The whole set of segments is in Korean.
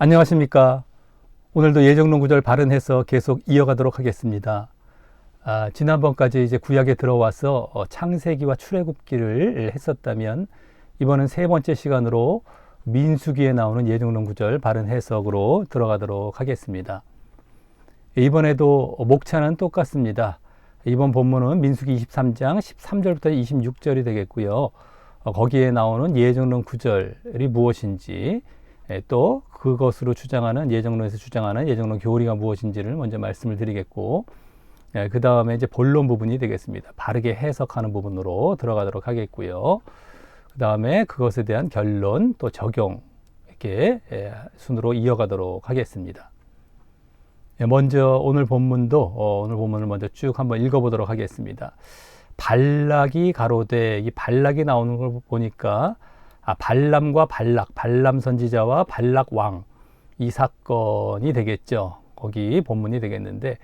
안녕하십니까. 오늘도 예정론 구절 발언해서 계속 이어가도록 하겠습니다. 지난번까지 이제 구약에 들어와서 창세기와 출애굽기를 했었다면 이번은 세 번째 시간으로 민수기에 나오는 예정론 구절 발언 해석으로 들어가도록 하겠습니다. 이번에도 목차는 똑같습니다. 이번 본문은 민수기 23장 13절부터 26절이 되겠고요. 거기에 나오는 예정론 구절이 무엇인지, 또 그것으로 주장하는 예정론에서 주장하는 예정론 교리가 무엇인지를 먼저 말씀을 드리겠고, 그 다음에 이제 본론 부분이 되겠습니다. 바르게 해석하는 부분으로 들어가도록 하겠고요. 그 다음에 그것에 대한 결론 또 적용, 이렇게 순으로 이어가도록 하겠습니다. 먼저 오늘 본문을 먼저 쭉 한번 읽어보도록 하겠습니다. 발락이 가로되, 이 발락이 나오는 걸 보니까 발람과 발람 선지자와 발락 왕, 이 사건이 되겠죠. 거기 본문이 되겠는데,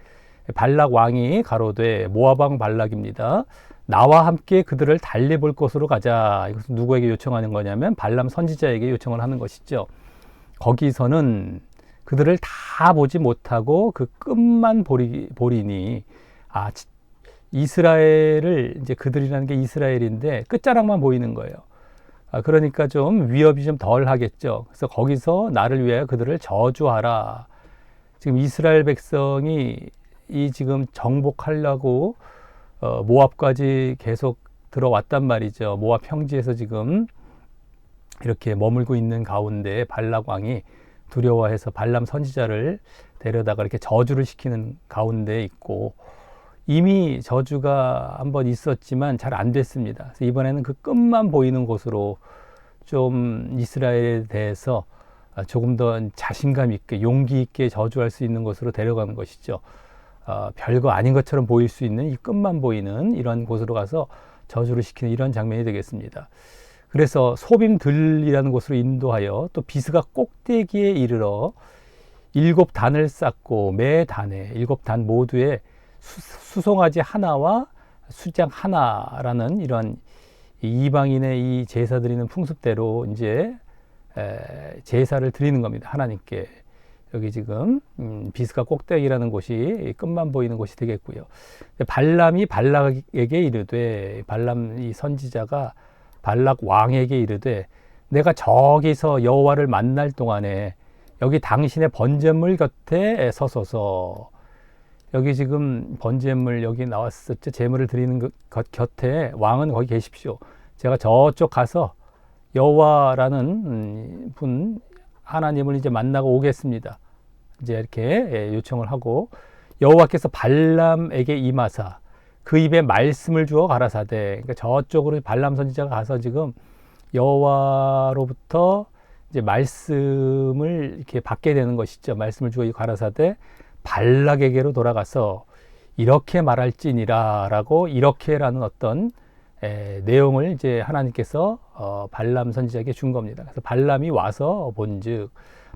발락 왕이 가로되, 모압 왕 발락입니다. 나와 함께 그들을 달래볼 곳으로 가자. 이것은 누구에게 요청하는 거냐면 발람 선지자에게 요청을 하는 것이죠. 거기서는 그들을 다 보지 못하고 그 끝만 보리니, 이스라엘을, 이제 그들이라는 게 이스라엘인데 끝자락만 보이는 거예요. 그러니까 좀 위협이 좀 덜 하겠죠. 그래서 거기서 나를 위하여 그들을 저주하라. 지금 이스라엘 백성이 지금 정복하려고 모압까지 계속 들어왔단 말이죠. 모압 평지에서 지금 이렇게 머물고 있는 가운데 발락 왕이 두려워해서 발람 선지자를 데려다가 이렇게 저주를 시키는 가운데 있고, 이미 저주가 한번 있었지만 잘 안 됐습니다. 그래서 이번에는 그 끝만 보이는 곳으로 좀 이스라엘에 대해서 조금 더 자신감 있게, 용기 있게 저주할 수 있는 곳으로 데려가는 것이죠. 별거 아닌 것처럼 보일 수 있는 이 끝만 보이는 이런 곳으로 가서 저주를 시키는 이런 장면이 되겠습니다. 그래서 소빔들이라는 곳으로 인도하여 또 비스가 꼭대기에 이르러 7단을 쌓고 매 단에 7단 모두에 수송아지 하나와 수장 하나라는 이런 이방인의 이 제사 드리는 풍습대로 이제 제사를 드리는 겁니다. 하나님께. 여기 지금 비스가 꼭대기라는 곳이 끝만 보이는 곳이 되겠고요. 발람이 발락에게 이르되, 발람 이 선지자가 발락 왕에게 이르되, 내가 저기서 여호와를 만날 동안에 여기 당신의 번제물 곁에 서소서. 여기 지금 번제물 여기 나왔었죠. 제물을 드리는 것 곁에 왕은 거기 계십시오. 제가 저쪽 가서 여호와라는 분 하나님을 이제 만나고 오겠습니다. 이제 이렇게 요청을 하고, 여호와께서 발람에게 임하사 그 입에 말씀을 주어 가라사대. 그러니까 저쪽으로 발람 선지자가 가서 지금 여호와로부터 이제 말씀을 이렇게 받게 되는 것이죠. 말씀을 주어 가라사대 발락에게로 돌아가서 이렇게 말할지니라라고, 이렇게라는 어떤 내용을 이제 하나님께서 발람 선지자에게 준 겁니다. 그래서 발람이 와서 본즉,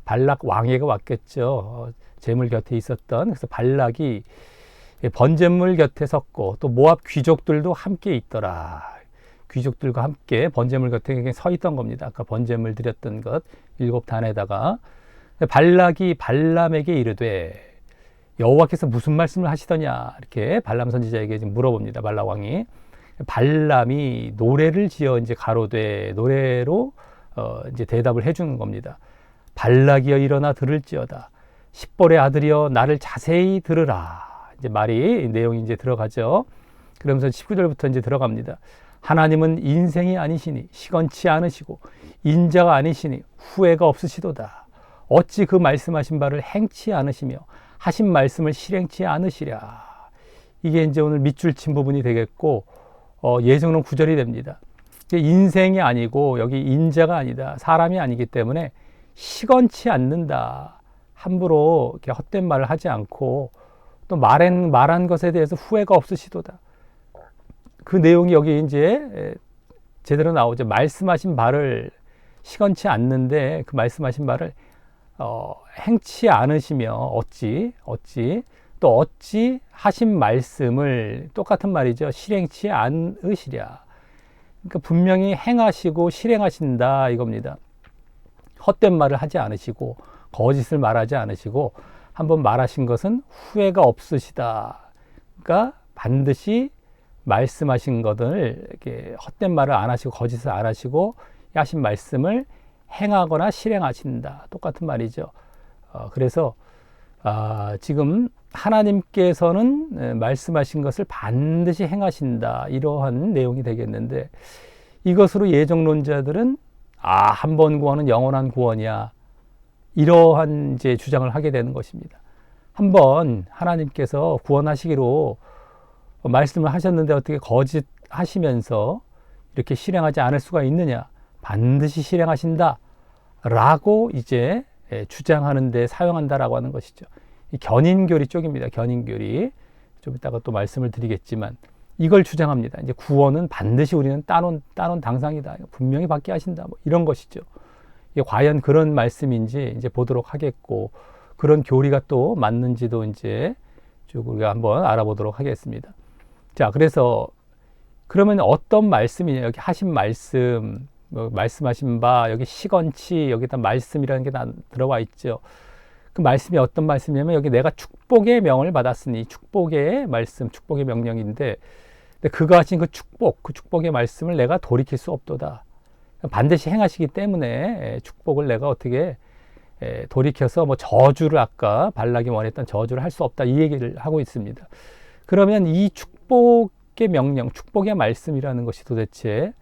발락 왕에게 왔겠죠. 제물 곁에 있었던. 그래서 발락이 번제물 곁에 섰고, 또 모압 귀족들도 함께 있더라. 귀족들과 함께 번제물 곁에 서 있던 겁니다. 아까 번제물 드렸던 것 7단에다가 발락이 발람에게 이르되, 여호와께서 무슨 말씀을 하시더냐, 이렇게 발람 선지자에게 지금 물어봅니다. 발락 왕이. 발람이 노래를 지어 이제 가로되, 노래로 이제 대답을 해주는 겁니다. 발락이여 일어나 들을지어다. 십볼의 아들이여 나를 자세히 들으라. 이제 내용이 이제 들어가죠. 그러면서 19절부터 이제 들어갑니다. 하나님은 인생이 아니시니 시건치 않으시고 인자가 아니시니 후회가 없으시도다. 어찌 그 말씀하신 바를 행치 않으시며 하신 말씀을 실행치 않으시랴. 이게 이제 오늘 밑줄 친 부분이 되겠고, 예정론 9절이 됩니다. 인생이 아니고 여기 인자가 아니다. 사람이 아니기 때문에 시건치 않는다. 함부로 이렇게 헛된 말을 하지 않고, 또 말한 것에 대해서 후회가 없으시도다. 그 내용이 여기 이제 제대로 나오죠. 말씀하신 바를 시건치 않는데, 그 말씀하신 바를 행치 않으시며 어찌 하신 말씀을, 똑같은 말이죠. 실행치 않으시랴. 그러니까 분명히 행하시고 실행하신다 이겁니다. 헛된 말을 하지 않으시고 거짓을 말하지 않으시고 한번 말하신 것은 후회가 없으시다. 그러니까 반드시 말씀하신 것을 이렇게 헛된 말을 안 하시고 거짓을 안 하시고 하신 말씀을 행하거나 실행하신다. 똑같은 말이죠. 그래서 지금 하나님께서는 말씀하신 것을 반드시 행하신다. 이러한 내용이 되겠는데 이것으로 예정론자들은 한 번 구원은 영원한 구원이야. 이러한 이제 주장을 하게 되는 것입니다. 한번 하나님께서 구원하시기로 말씀을 하셨는데 어떻게 거짓하시면서 이렇게 실행하지 않을 수가 있느냐? 반드시 실행하신다. 라고 이제 주장하는 데 사용한다라고 하는 것이죠. 이 견인교리 쪽입니다. 견인교리. 좀 이따가 또 말씀을 드리겠지만 이걸 주장합니다. 이제 구원은 반드시 우리는 따놓은 당상이다. 분명히 받게 하신다. 뭐 이런 것이죠. 이게 과연 그런 말씀인지 이제 보도록 하겠고 그런 교리가 또 맞는지도 이제 쭉 우리가 한번 알아보도록 하겠습니다. 자, 그래서 그러면 어떤 말씀이냐? 여기 하신 말씀, 말씀하신 바, 여기 시건치, 여기다 말씀이라는 게 다 들어와 있죠. 그 말씀이 어떤 말씀이냐면 여기 내가 축복의 명을 받았으니 축복의 말씀, 축복의 명령인데 그가 하신 그 축복의 말씀을 내가 돌이킬 수 없도다. 반드시 행하시기 때문에 축복을 내가 어떻게 돌이켜서 뭐 저주를 아까 발락이 원했던 저주를 할 수 없다. 이 얘기를 하고 있습니다. 그러면 이 축복의 명령, 축복의 말씀이라는 것이 도대체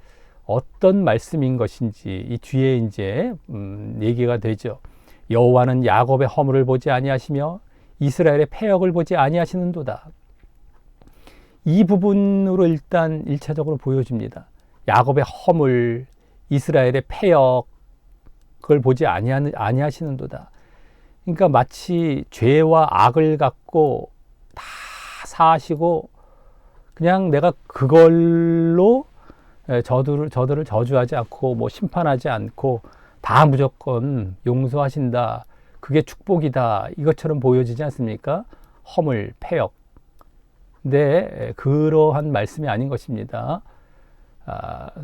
어떤 말씀인 것인지 이 뒤에 이제 얘기가 되죠. 여호와는 야곱의 허물을 보지 아니하시며 이스라엘의 패역을 보지 아니하시는도다. 이 부분으로 일단 1차적으로 보여줍니다. 야곱의 허물, 이스라엘의 패역을 보지 아니하시는도다. 그러니까 마치 죄와 악을 갖고 다 사하시고 그냥 내가 그걸로 저들을 저주하지 않고 뭐 심판하지 않고 다 무조건 용서하신다. 그게 축복이다. 이것처럼 보여지지 않습니까? 허물, 패역. 근데 그러한 말씀이 아닌 것입니다.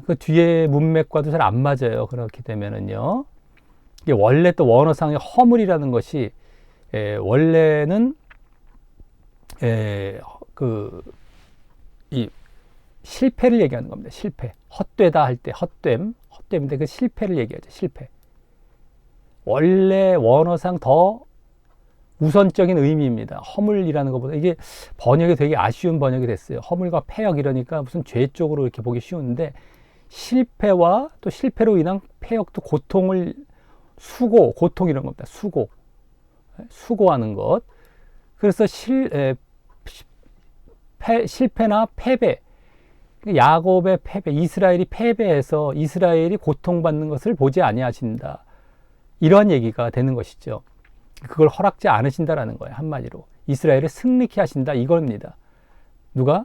그 뒤에 문맥과도 잘 안 맞아요. 그렇게 되면은요. 이게 원래 또 원어상의 허물이라는 것이 원래는 이 실패를 얘기하는 겁니다. 실패. 헛되다 할 때 헛됨인데 그 실패를 얘기하죠. 실패. 원래 원어상 더 우선적인 의미입니다. 허물이라는 것보다 이게 번역이 되게 아쉬운 번역이 됐어요. 허물과 패역 이러니까 무슨 죄 쪽으로 이렇게 보기 쉬운데 실패와 또 실패로 인한 패역도 고통을 고통 이런 겁니다. 수고하는 것. 그래서 실패나 패배, 야곱의 패배, 이스라엘이 패배해서 이스라엘이 고통받는 것을 보지 아니하신다. 이러한 얘기가 되는 것이죠. 그걸 허락지 않으신다라는 거예요. 한마디로. 이스라엘을 승리케 하신다 이겁니다. 누가?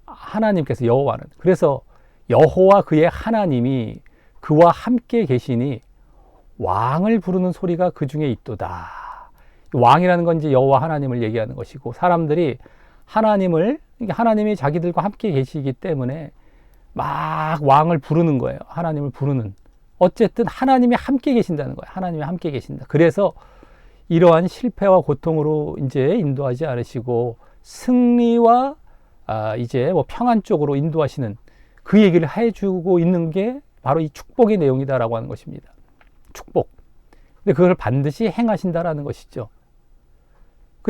하나님께서, 여호와는. 그래서 여호와 그의 하나님이 그와 함께 계시니 왕을 부르는 소리가 그 중에 있도다. 왕이라는 건 이제 여호와 하나님을 얘기하는 것이고 사람들이 하나님이 자기들과 함께 계시기 때문에 막 왕을 부르는 거예요. 하나님을 부르는. 어쨌든 하나님이 함께 계신다는 거예요. 하나님이 함께 계신다. 그래서 이러한 실패와 고통으로 이제 인도하지 않으시고 승리와 이제 뭐 평안 쪽으로 인도하시는 그 얘기를 해주고 있는 게 바로 이 축복의 내용이다라고 하는 것입니다. 축복. 근데 그걸 반드시 행하신다라는 것이죠.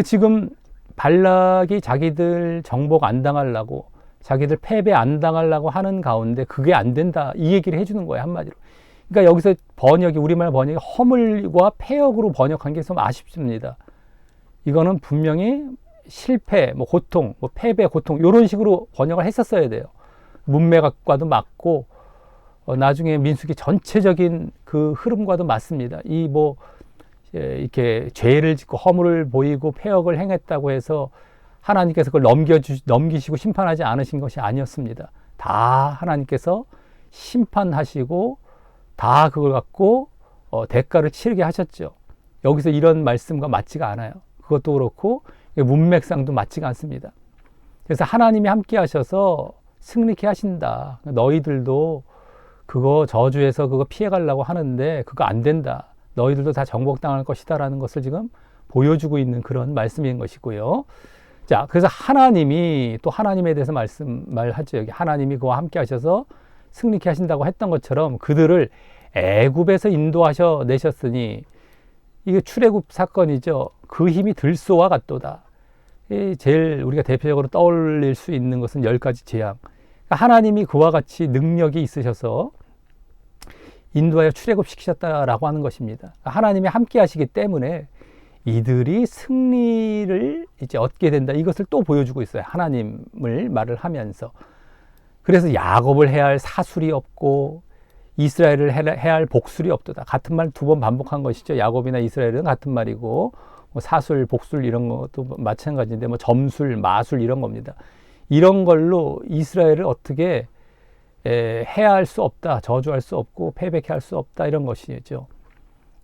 지금 발락이 자기들 정복 안 당하려고 자기들 패배 안 당하려고 하는 가운데 그게 안 된다. 이 얘기를 해주는 거예요. 한마디로. 그러니까 여기서 우리말 번역이 허물과 패역으로 번역한 게 좀 아쉽습니다. 이거는 분명히 실패, 뭐 고통, 뭐 패배, 고통 이런 식으로 번역을 했었어야 돼요. 문맥과도 맞고 나중에 민수기 전체적인 그 흐름과도 맞습니다. 이렇게 죄를 짓고 허물을 보이고 패역을 행했다고 해서 하나님께서 그걸 넘기시고 심판하지 않으신 것이 아니었습니다. 다 하나님께서 심판하시고 다 그걸 갖고 대가를 치르게 하셨죠. 여기서 이런 말씀과 맞지가 않아요. 그것도 그렇고 문맥상도 맞지가 않습니다. 그래서 하나님이 함께 하셔서 승리케 하신다. 너희들도 그거 저주해서 그거 피해가려고 하는데 그거 안 된다. 너희들도 다 정복당할 것이다라는 것을 지금 보여주고 있는 그런 말씀인 것이고요. 자, 그래서 하나님이 또 하나님에 대해서 말하죠. 여기 하나님이 그와 함께 하셔서 승리케 하신다고 했던 것처럼 그들을 애굽에서 인도하셔 내셨으니, 이게 출애굽 사건이죠. 그 힘이 들소와 같도다. 제일 우리가 대표적으로 떠올릴 수 있는 것은 10가지 재앙. 그러니까 하나님이 그와 같이 능력이 있으셔서 인도하여 출애굽시키셨다라고 하는 것입니다. 하나님이 함께 하시기 때문에 이들이 승리를 이제 얻게 된다. 이것을 또 보여주고 있어요. 하나님을 말을 하면서. 그래서 야곱을 해야 할 사술이 없고 이스라엘을 해야 할 복술이 없도다. 같은 말 2번 반복한 것이죠. 야곱이나 이스라엘은 같은 말이고, 뭐 사술, 복술 이런 것도 마찬가지인데, 뭐 점술, 마술 이런 겁니다. 이런 걸로 이스라엘을 어떻게 해야 할 수 없다, 저주할 수 없고 패배케 할 수 없다, 이런 것이죠.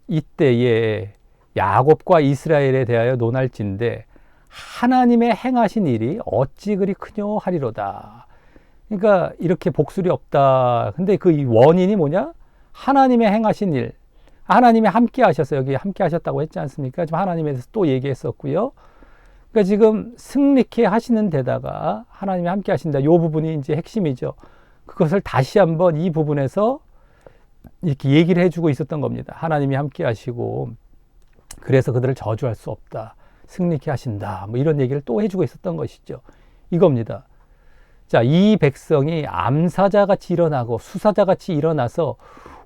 이때에 야곱과 이스라엘에 대하여 논할진대 하나님의 행하신 일이 어찌 그리 크뇨 하리로다. 그러니까 이렇게 복술이 없다. 근데 그 원인이 뭐냐? 하나님의 행하신 일. 하나님이 함께 하셔서, 여기 함께 하셨다고 했지 않습니까? 지금 하나님에 대해서 또 얘기했었고요. 그러니까 지금 승리케 하시는 데다가 하나님이 함께 하신다. 이 부분이 이제 핵심이죠. 그것을 다시 한번 이 부분에서 이렇게 얘기를 해주고 있었던 겁니다. 하나님이 함께 하시고 그래서 그들을 저주할 수 없다. 승리케 하신다. 뭐 이런 얘기를 또 해주고 있었던 것이죠. 이겁니다. 자, 이 백성이 암사자같이 일어나고 수사자같이 일어나서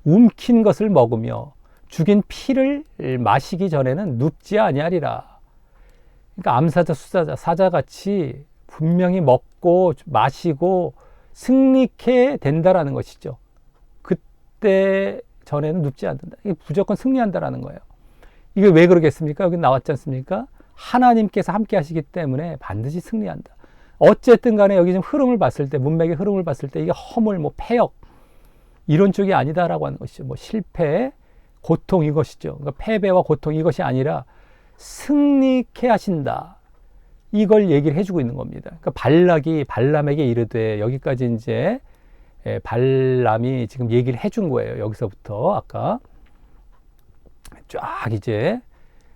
움킨 것을 먹으며 죽인 피를 마시기 전에는 눕지 아니하리라. 그러니까 암사자, 수사자, 사자같이 분명히 먹고 마시고 승리케 된다라는 것이죠. 그때 전에는 눕지 않는다. 이게 무조건 승리한다라는 거예요. 이게 왜 그러겠습니까? 여기 나왔지 않습니까? 하나님께서 함께 하시기 때문에 반드시 승리한다. 어쨌든 간에 여기 지금 흐름을 봤을 때, 문맥의 흐름을 봤을 때 이게 허물, 뭐 폐역 이런 쪽이 아니다라고 하는 것이죠. 뭐 실패, 고통 이것이죠. 그러니까 패배와 고통 이것이 아니라 승리케 하신다. 이걸 얘기를 해주고 있는 겁니다. 그러니까 발락이 발람에게 이르되, 여기까지 이제 발람이 지금 얘기를 해준 거예요. 여기서부터 아까 쫙 이제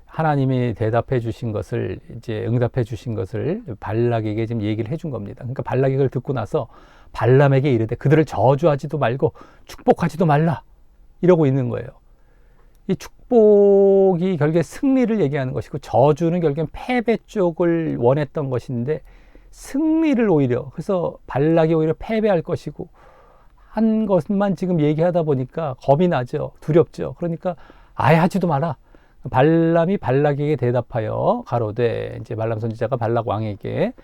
하나님이 대답해 주신 것을, 이제 응답해 주신 것을 발락에게 지금 얘기를 해준 겁니다. 그러니까 발락이 그걸 듣고 나서 발람에게 이르되 그들을 저주하지도 말고 축복하지도 말라 이러고 있는 거예요. 이 축복이 결국에 승리를 얘기하는 것이고 저주는 결국엔 패배 쪽을 원했던 것인데 승리를 오히려, 그래서 발락이 오히려 패배할 것이고 한 것만 지금 얘기하다 보니까 겁이 나죠. 두렵죠. 그러니까 아예 하지도 마라. 발람이 발락에게 대답하여 가로되, 이제 발람 선지자가 발락 왕에게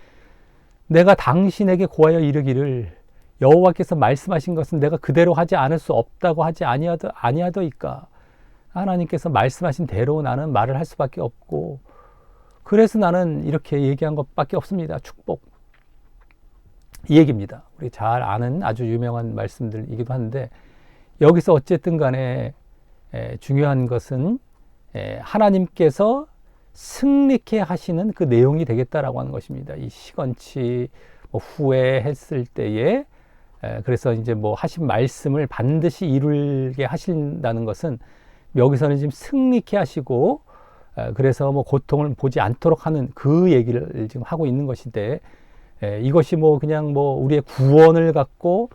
내가 당신에게 고하여 이르기를 여호와께서 말씀하신 것은 내가 그대로 하지 않을 수 없다고 하지 아니하더이까. 하나님께서 말씀하신 대로 나는 말을 할 수밖에 없고, 그래서 나는 이렇게 얘기한 것밖에 없습니다. 축복. 이 얘기입니다. 우리 잘 아는 아주 유명한 말씀들이기도 한데, 여기서 어쨌든 간에 중요한 것은 하나님께서 승리케 하시는 그 내용이 되겠다라고 하는 것입니다. 이 시건치 후에 했을 때에, 그래서 이제 뭐 하신 말씀을 반드시 이루게 하신다는 것은 여기서는 지금 승리케 하시고, 그래서 뭐 고통을 보지 않도록 하는 그 얘기를 지금 하고 있는 것인데, 이것이 뭐 그냥 뭐 우리의 구원을 갖고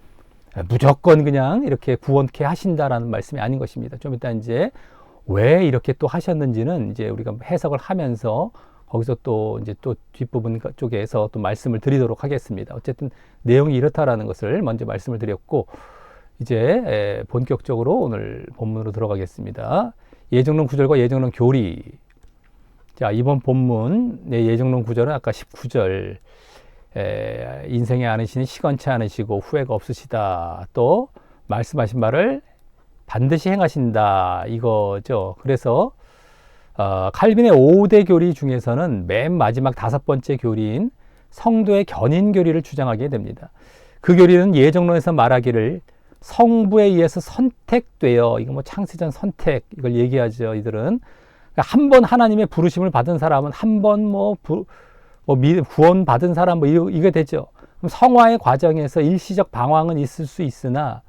무조건 그냥 이렇게 구원케 하신다라는 말씀이 아닌 것입니다. 좀 이따 이제 왜 이렇게 또 하셨는지는 이제 우리가 해석을 하면서 거기서 또 이제 또 뒷부분 쪽에서 또 말씀을 드리도록 하겠습니다. 어쨌든 내용이 이렇다라는 것을 먼저 말씀을 드렸고, 이제 본격적으로 오늘 본문으로 들어가겠습니다. 예정론 구절과 예정론 교리. 자, 이번 본문의 예정론 구절은 아까 19절, 인생에 않으시니 시건치 않으시고 후회가 없으시다. 또 말씀하신 말을 반드시 행하신다. 이거죠. 그래서 칼빈의 5대 교리 중에서는 맨 마지막 5번째 교리인 성도의 견인 교리를 주장하게 됩니다. 그 교리는 예정론에서 말하기를 성부에 의해서 선택되어, 이거 뭐 창세전 선택 이걸 얘기하죠. 이들은 한 번 하나님의 부르심을 받은 사람은 한 번 구원 받은 사람 이게 되죠. 그럼 성화의 과정에서 일시적 방황은 있을 수 있으나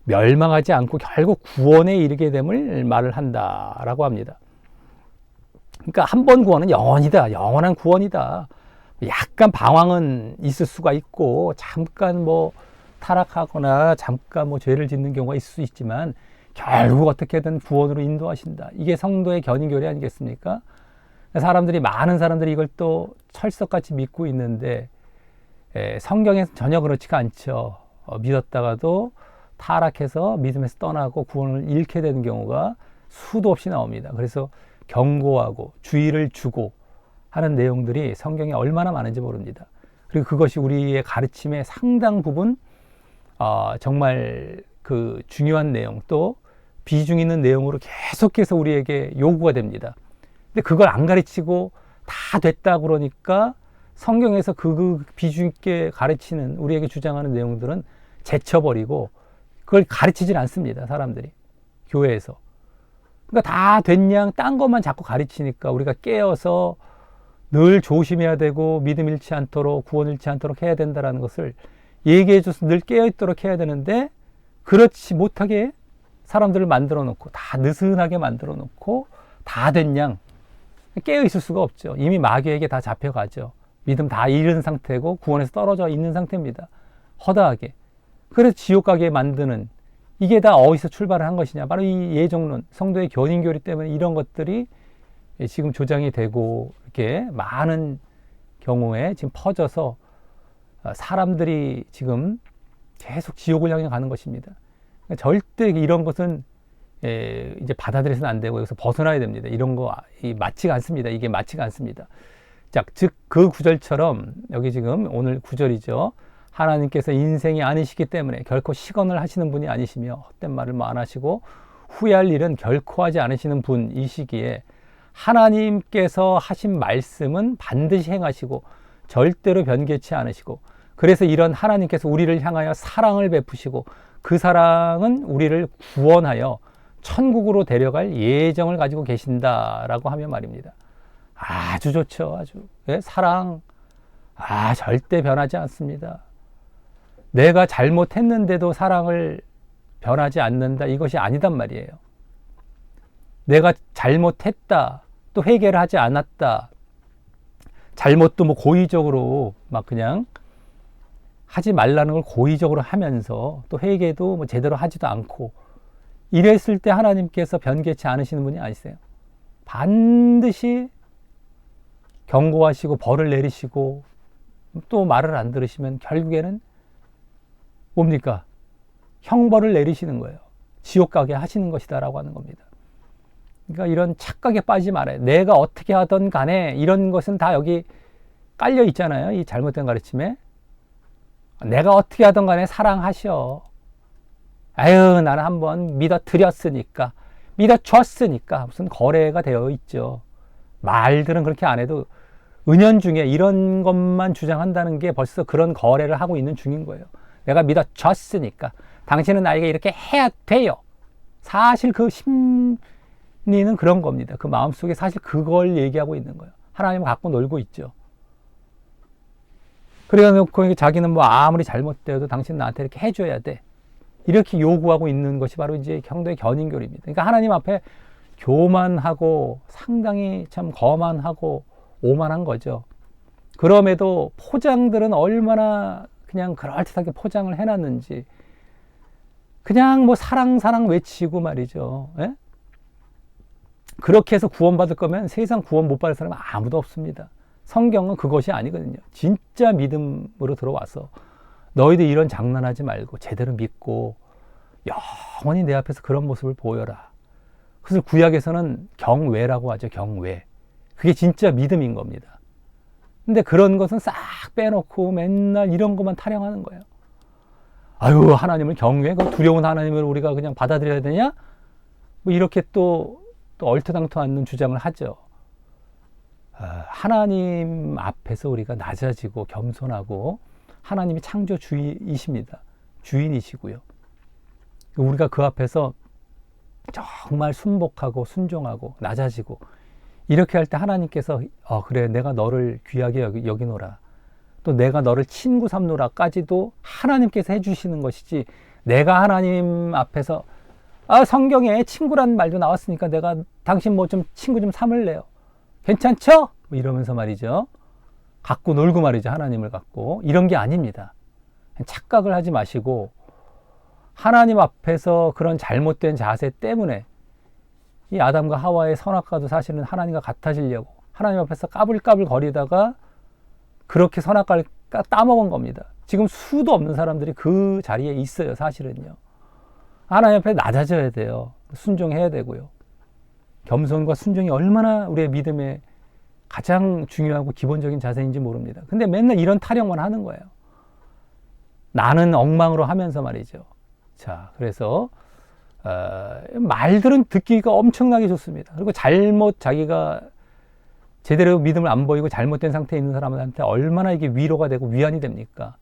멸망하지 않고 결국 구원에 이르게 됨을 말을 한다라고 합니다. 그러니까 한 번 구원은 영원이다. 영원한 구원이다. 약간 방황은 있을 수가 있고 잠깐 뭐 타락하거나 잠깐 뭐 죄를 짓는 경우가 있을 수 있지만 결국 어떻게든 구원으로 인도하신다. 이게 성도의 견인교리 아니겠습니까? 많은 사람들이 이걸 또 철석같이 믿고 있는데 성경에서 전혀 그렇지가 않죠. 믿었다가도 타락해서 믿음에서 떠나고 구원을 잃게 되는 경우가 수도 없이 나옵니다. 그래서 경고하고 주의를 주고 하는 내용들이 성경에 얼마나 많은지 모릅니다. 그리고 그것이 우리의 가르침의 상당 부분 정말 그 중요한 내용 또 비중 있는 내용으로 계속해서 우리에게 요구가 됩니다. 근데 그걸 안 가르치고 다 됐다 그러니까 성경에서 그 비중 있게 가르치는 우리에게 주장하는 내용들은 제쳐버리고 그걸 가르치질 않습니다. 사람들이 교회에서. 그러니까 다 됐냐 딴 것만 자꾸 가르치니까 우리가 깨어서 늘 조심해야 되고 믿음 잃지 않도록 구원 잃지 않도록 해야 된다는 것을 얘기해 줘서 늘 깨어있도록 해야 되는데 그렇지 못하게 사람들을 만들어 놓고 다 느슨하게 만들어 놓고 다 됐냐 깨어있을 수가 없죠. 이미 마귀에게 다 잡혀가죠. 믿음 다 잃은 상태고 구원에서 떨어져 있는 상태입니다. 허다하게. 그래서 지옥 가게 만드는 이게 다 어디서 출발을 한 것이냐. 바로 이 예정론, 성도의 견인교리 때문에 이런 것들이 지금 조장이 되고 이렇게 많은 경우에 지금 퍼져서 사람들이 지금 계속 지옥을 향해 가는 것입니다. 그러니까 절대 이런 것은 이제 받아들여서는 안 되고 여기서 벗어나야 됩니다. 이런 거 맞지가 않습니다. 이게 맞지가 않습니다. 자, 즉 그 구절처럼 여기 지금 오늘 구절이죠. 하나님께서 인생이 아니시기 때문에 결코 시건을 하시는 분이 아니시며 헛된 말을 안 하시고 후회할 일은 결코 하지 않으시는 분이시기에 하나님께서 하신 말씀은 반드시 행하시고 절대로 변개치 않으시고 그래서 이런 하나님께서 우리를 향하여 사랑을 베푸시고 그 사랑은 우리를 구원하여 천국으로 데려갈 예정을 가지고 계신다라고 하며 말입니다. 아주 좋죠. 아주. 사랑 절대 변하지 않습니다. 내가 잘못했는데도 사랑을 변하지 않는다. 이것이 아니단 말이에요. 내가 잘못했다. 또 회개를 하지 않았다. 잘못도 뭐 고의적으로 막 그냥 하지 말라는 걸 고의적으로 하면서 또 회개도 뭐 제대로 하지도 않고 이랬을 때 하나님께서 변개치 않으시는 분이 아니세요. 반드시 경고하시고 벌을 내리시고 또 말을 안 들으시면 결국에는 뭡니까? 형벌을 내리시는 거예요. 지옥 가게 하시는 것이다라고 하는 겁니다. 그러니까 이런 착각에 빠지지 말아요. 내가 어떻게 하든 간에 이런 것은 다 여기 깔려 있잖아요. 이 잘못된 가르침에. 내가 어떻게 하든 간에 사랑하셔. 아유, 나는 한번 믿어드렸으니까, 믿어줬으니까 무슨 거래가 되어 있죠. 말들은 그렇게 안 해도 은연중에 이런 것만 주장한다는 게 벌써 그런 거래를 하고 있는 중인 거예요. 내가 믿어줬으니까 당신은 나에게 이렇게 해야 돼요. 사실 그 심리는 그런 겁니다. 그 마음속에 사실 그걸 얘기하고 있는 거예요. 하나님을 갖고 놀고 있죠. 그래 놓고 자기는 뭐 아무리 잘못되어도 당신 나한테 이렇게 해줘야 돼. 이렇게 요구하고 있는 것이 바로 이제 성도의 견인교리입니다. 그러니까 하나님 앞에 교만하고 상당히 참 거만하고 오만한 거죠. 그럼에도 포장들은 얼마나 그냥 그럴듯하게 포장을 해놨는지 그냥 뭐 사랑 외치고 말이죠. 예? 그렇게 해서 구원받을 거면 세상 구원 못 받을 사람은 아무도 없습니다. 성경은 그것이 아니거든요. 진짜 믿음으로 들어와서 너희들 이런 장난하지 말고 제대로 믿고 영원히 내 앞에서 그런 모습을 보여라. 그래서 구약에서는 경외라고 하죠. 경외. 그게 진짜 믿음인 겁니다. 근데 그런 것은 싹 빼놓고 맨날 이런 것만 타령하는 거예요. 아유, 하나님을 경외? 그 두려운 하나님을 우리가 그냥 받아들여야 되냐? 뭐 이렇게 또 얼토당토 않는 주장을 하죠. 하나님 앞에서 우리가 낮아지고 겸손하고 하나님이 창조주이십니다. 주인이시고요. 우리가 그 앞에서 정말 순복하고 순종하고 낮아지고 이렇게 할 때 하나님께서 그래 내가 너를 귀하게 여기노라 또 내가 너를 친구 삼노라까지도 하나님께서 해주시는 것이지 내가 하나님 앞에서 성경에 친구란 말도 나왔으니까 내가 당신 뭐 좀 친구 좀 삼을래요. 괜찮죠? 뭐 이러면서 말이죠. 갖고 놀고 말이죠. 하나님을 갖고. 이런 게 아닙니다. 착각을 하지 마시고 하나님 앞에서 그런 잘못된 자세 때문에 이 아담과 하와의 선악과도 사실은 하나님과 같아지려고 하나님 앞에서 까불까불 거리다가 그렇게 선악과를 따먹은 겁니다. 지금 수도 없는 사람들이 그 자리에 있어요. 사실은요. 하나님 앞에 낮아져야 돼요. 순종해야 되고요. 겸손과 순종이 얼마나 우리의 믿음의 가장 중요하고 기본적인 자세인지 모릅니다. 근데 맨날 이런 타령만 하는 거예요. 나는 엉망으로 하면서 말이죠. 자, 그래서 말들은 듣기가 엄청나게 좋습니다. 그리고 자기가 제대로 믿음을 안 보이고 잘못된 상태에 있는 사람한테 얼마나 이게 위로가 되고 위안이 됩니까?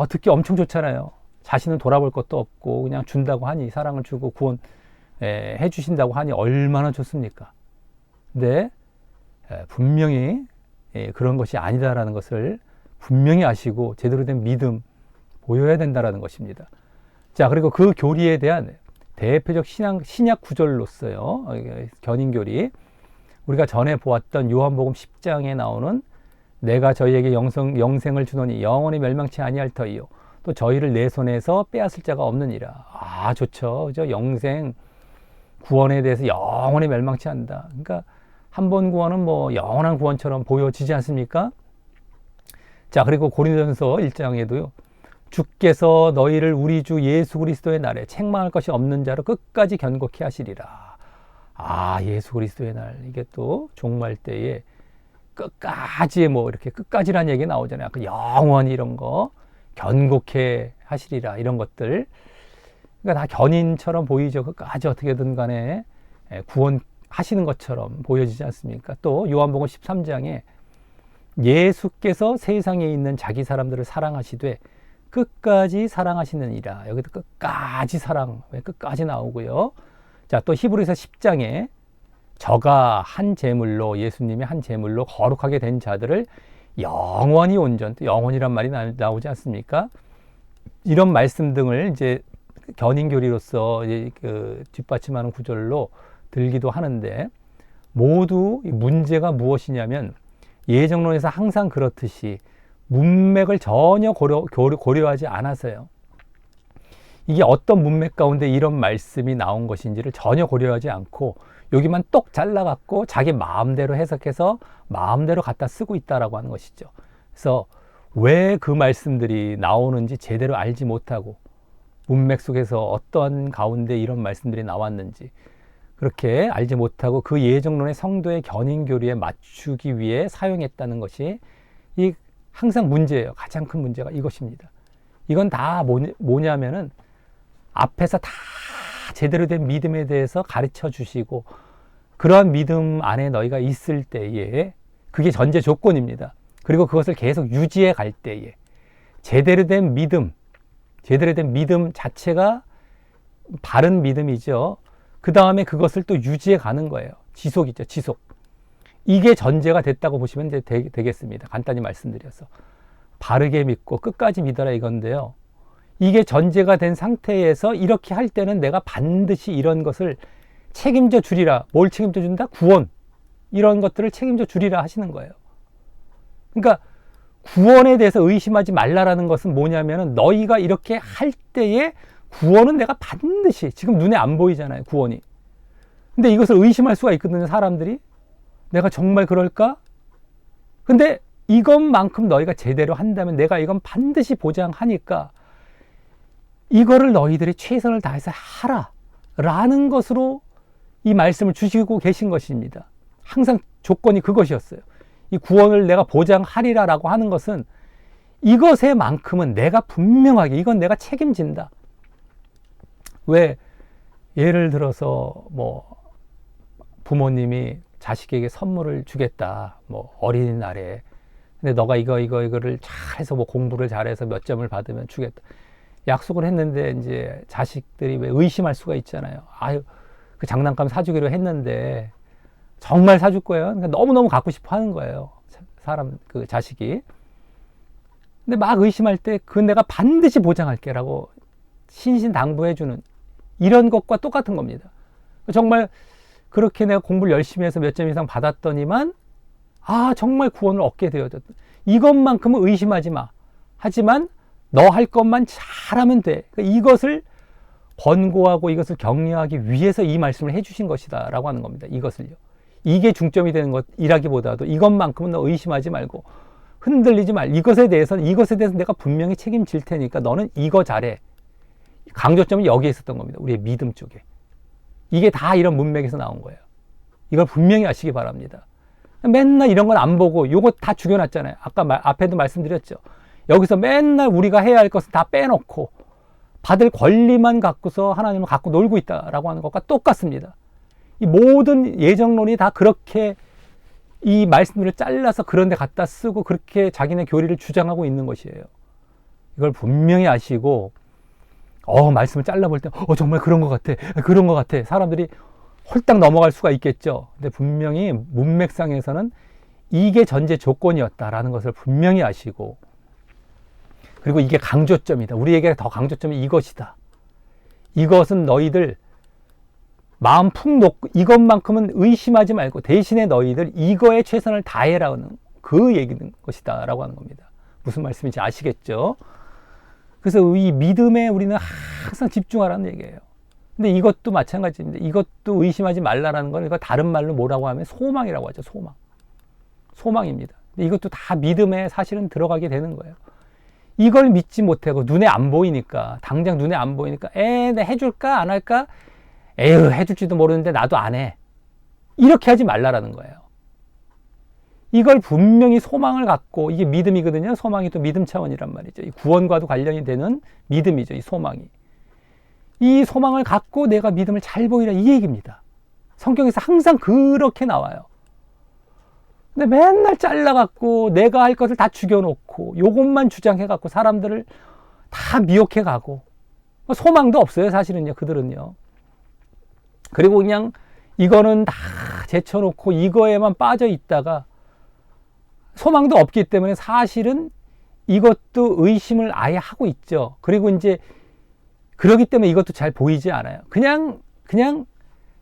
듣기 엄청 좋잖아요. 자신은 돌아볼 것도 없고 그냥 준다고 하니, 사랑을 주고 구원 해주신다고 하니 얼마나 좋습니까? 근데 분명히 그런 것이 아니다라는 것을 분명히 아시고 제대로 된 믿음 보여야 된다라는 것입니다. 자, 그리고 그 교리에 대한 대표적 신약 구절로서요, 견인교리, 우리가 전에 보았던 요한복음 10장에 나오는 내가 저희에게 영생을 주노니 영원히 멸망치 아니할 터이요 또 저희를 내 손에서 빼앗을 자가 없느니라. 좋죠. 그죠? 영생 구원에 대해서 영원히 멸망치 않는다. 그러니까 한 번 구원은 뭐 영원한 구원처럼 보여지지 않습니까? 자, 그리고 고린도전서 1장에도요. 주께서 너희를 우리 주 예수 그리스도의 날에 책망할 것이 없는 자로 끝까지 견고히 하시리라. 예수 그리스도의 날. 이게 또 종말 때에 끝까지 뭐 이렇게 끝까지란 얘기 나오잖아요. 영원히 이런 거 견고히 하시리라. 이런 것들. 그러니까 다 견인처럼 보이죠. 끝까지 어떻게든 간에 구원하시는 것처럼 보여지지 않습니까? 또 요한복음 13장에 예수께서 세상에 있는 자기 사람들을 사랑하시되 끝까지 사랑하시느니라. 여기도 끝까지 사랑, 왜 끝까지 나오고요. 자, 또 히브리서 10장에 저가 한 제물로, 예수님이 한 제물로 거룩하게 된 자들을 영원히 온전, 또 영원이란 말이 나오지 않습니까? 이런 말씀 등을 이제 견인교리로서 뒷받침하는 구절로 들기도 하는데, 모두 문제가 무엇이냐면 예정론에서 항상 그렇듯이 문맥을 전혀 고려하지 않아서요. 이게 어떤 문맥 가운데 이런 말씀이 나온 것인지를 전혀 고려하지 않고 여기만 똑 잘라갖고 자기 마음대로 해석해서 마음대로 갖다 쓰고 있다라고 하는 것이죠. 그래서 왜 그 말씀들이 나오는지 제대로 알지 못하고 문맥 속에서 어떠한 가운데 이런 말씀들이 나왔는지 그렇게 알지 못하고 그 예정론의 성도의 견인교리에 맞추기 위해 사용했다는 것이 이 항상 문제예요. 가장 큰 문제가 이것입니다. 이건 다 뭐냐면은 앞에서 다 제대로 된 믿음에 대해서 가르쳐 주시고 그러한 믿음 안에 너희가 있을 때에 그게 전제 조건입니다. 그리고 그것을 계속 유지해 갈 때에 제대로 된 믿음 자체가 바른 믿음이죠. 그 다음에 그것을 또 유지해 가는 거예요. 지속이죠. 지속. 이게 전제가 됐다고 보시면 이제 되겠습니다. 간단히 말씀드려서. 바르게 믿고 끝까지 믿어라 이건데요. 이게 전제가 된 상태에서 이렇게 할 때는 내가 반드시 이런 것을 책임져 주리라. 뭘 책임져 준다? 구원. 이런 것들을 책임져 주리라 하시는 거예요. 그러니까 구원에 대해서 의심하지 말라라는 것은 뭐냐면은 너희가 이렇게 할 때에 구원은 내가 반드시, 지금 눈에 안 보이잖아요, 구원이. 근데 이것을 의심할 수가 있거든요, 사람들이. 내가 정말 그럴까? 근데 이것만큼 너희가 제대로 한다면 내가 이건 반드시 보장하니까 이거를 너희들이 최선을 다해서 하라 라는 것으로 이 말씀을 주시고 계신 것입니다. 항상 조건이 그것이었어요. 이 구원을 내가 보장하리라 라고 하는 것은 이것에만큼은 내가 분명하게 이건 내가 책임진다. 왜 예를 들어서 뭐 부모님이 자식에게 선물을 주겠다. 뭐 어린이날에. 근데 너가 이거를 잘해서 뭐 공부를 잘해서 몇 점을 받으면 주겠다. 약속을 했는데 이제 자식들이 왜 의심할 수가 있잖아요. 그 장난감 사주기로 했는데 정말 사줄 거예요. 그러니까 너무너무 갖고 싶어 하는 거예요. 그 자식이. 근데 막 의심할 때 그건 내가 반드시 보장할게 라고 신신당부해주는 이런 것과 똑같은 겁니다. 정말 그렇게 내가 공부를 열심히 해서 몇 점 이상 받았더니만 정말 구원을 얻게 되어졌다. 이것만큼은 의심하지 마. 하지만 너 할 것만 잘하면 돼. 이것을 권고하고 이것을 격려하기 위해서 이 말씀을 해주신 것이다 라고 하는 겁니다. 이것을요. 이게 중점이 되는 것이라기보다도 이것만큼은 너 의심하지 말고 흔들리지 말. 이것에 대해서 내가 분명히 책임질 테니까 너는 이거 잘해. 강조점은 여기에 있었던 겁니다. 우리의 믿음 쪽에. 이게 다 이런 문맥에서 나온 거예요. 이걸 분명히 아시기 바랍니다. 맨날 이런 건 안 보고 요거 다 죽여놨잖아요. 아까 앞에도 말씀드렸죠. 여기서 맨날 우리가 해야 할 것은 다 빼놓고 받을 권리만 갖고서 하나님을 갖고 놀고 있다라고 하는 것과 똑같습니다. 이 모든 예정론이 다 그렇게 이 말씀들을 잘라서 그런 데 갖다 쓰고 그렇게 자기네 교리를 주장하고 있는 것이에요. 이걸 분명히 아시고 말씀을 잘라볼 때 정말 그런 것 같아. 사람들이 홀딱 넘어갈 수가 있겠죠. 근데 분명히 문맥상에서는 이게 전제 조건이었다라는 것을 분명히 아시고, 그리고 이게 강조점이다. 우리에게 더 강조점이 이것이다. 이것은 너희들 마음 푹 놓고 이것만큼은 의심하지 말고 대신에 너희들 이거에 최선을 다해라는 그 얘기는 것이다 라고 하는 겁니다. 무슨 말씀인지 아시겠죠? 그래서 이 믿음에 우리는 항상 집중하라는 얘기예요. 근데 이것도 마찬가지입니다. 이것도 의심하지 말라라는 건 이거 다른 말로 뭐라고 하면 소망이라고 하죠. 소망입니다. 근데 이것도 다 믿음에 사실은 들어가게 되는 거예요. 이걸 믿지 못하고 눈에 안 보이니까, 당장 눈에 안 보이니까 내가 해줄까 안 할까? 에휴, 해줄지도 모르는데 나도 안 해. 이렇게 하지 말라라는 거예요. 이걸 분명히 소망을 갖고, 이게 믿음이거든요. 소망이 또 믿음 차원이란 말이죠. 이 구원과도 관련이 되는 믿음이죠. 이 소망이. 이 소망을 갖고 내가 믿음을 잘 보이라 이 얘기입니다. 성경에서 항상 그렇게 나와요. 근데 맨날 잘라갖고 내가 할 것을 다 죽여놓고 요것만 주장해갖고 사람들을 다 미혹해가고 소망도 없어요. 사실은요. 그들은요. 그리고 그냥 이거는 다 제쳐놓고 이거에만 빠져 있다가 소망도 없기 때문에 사실은 이것도 의심을 아예 하고 있죠. 그리고 이제 그러기 때문에 이것도 잘 보이지 않아요. 그냥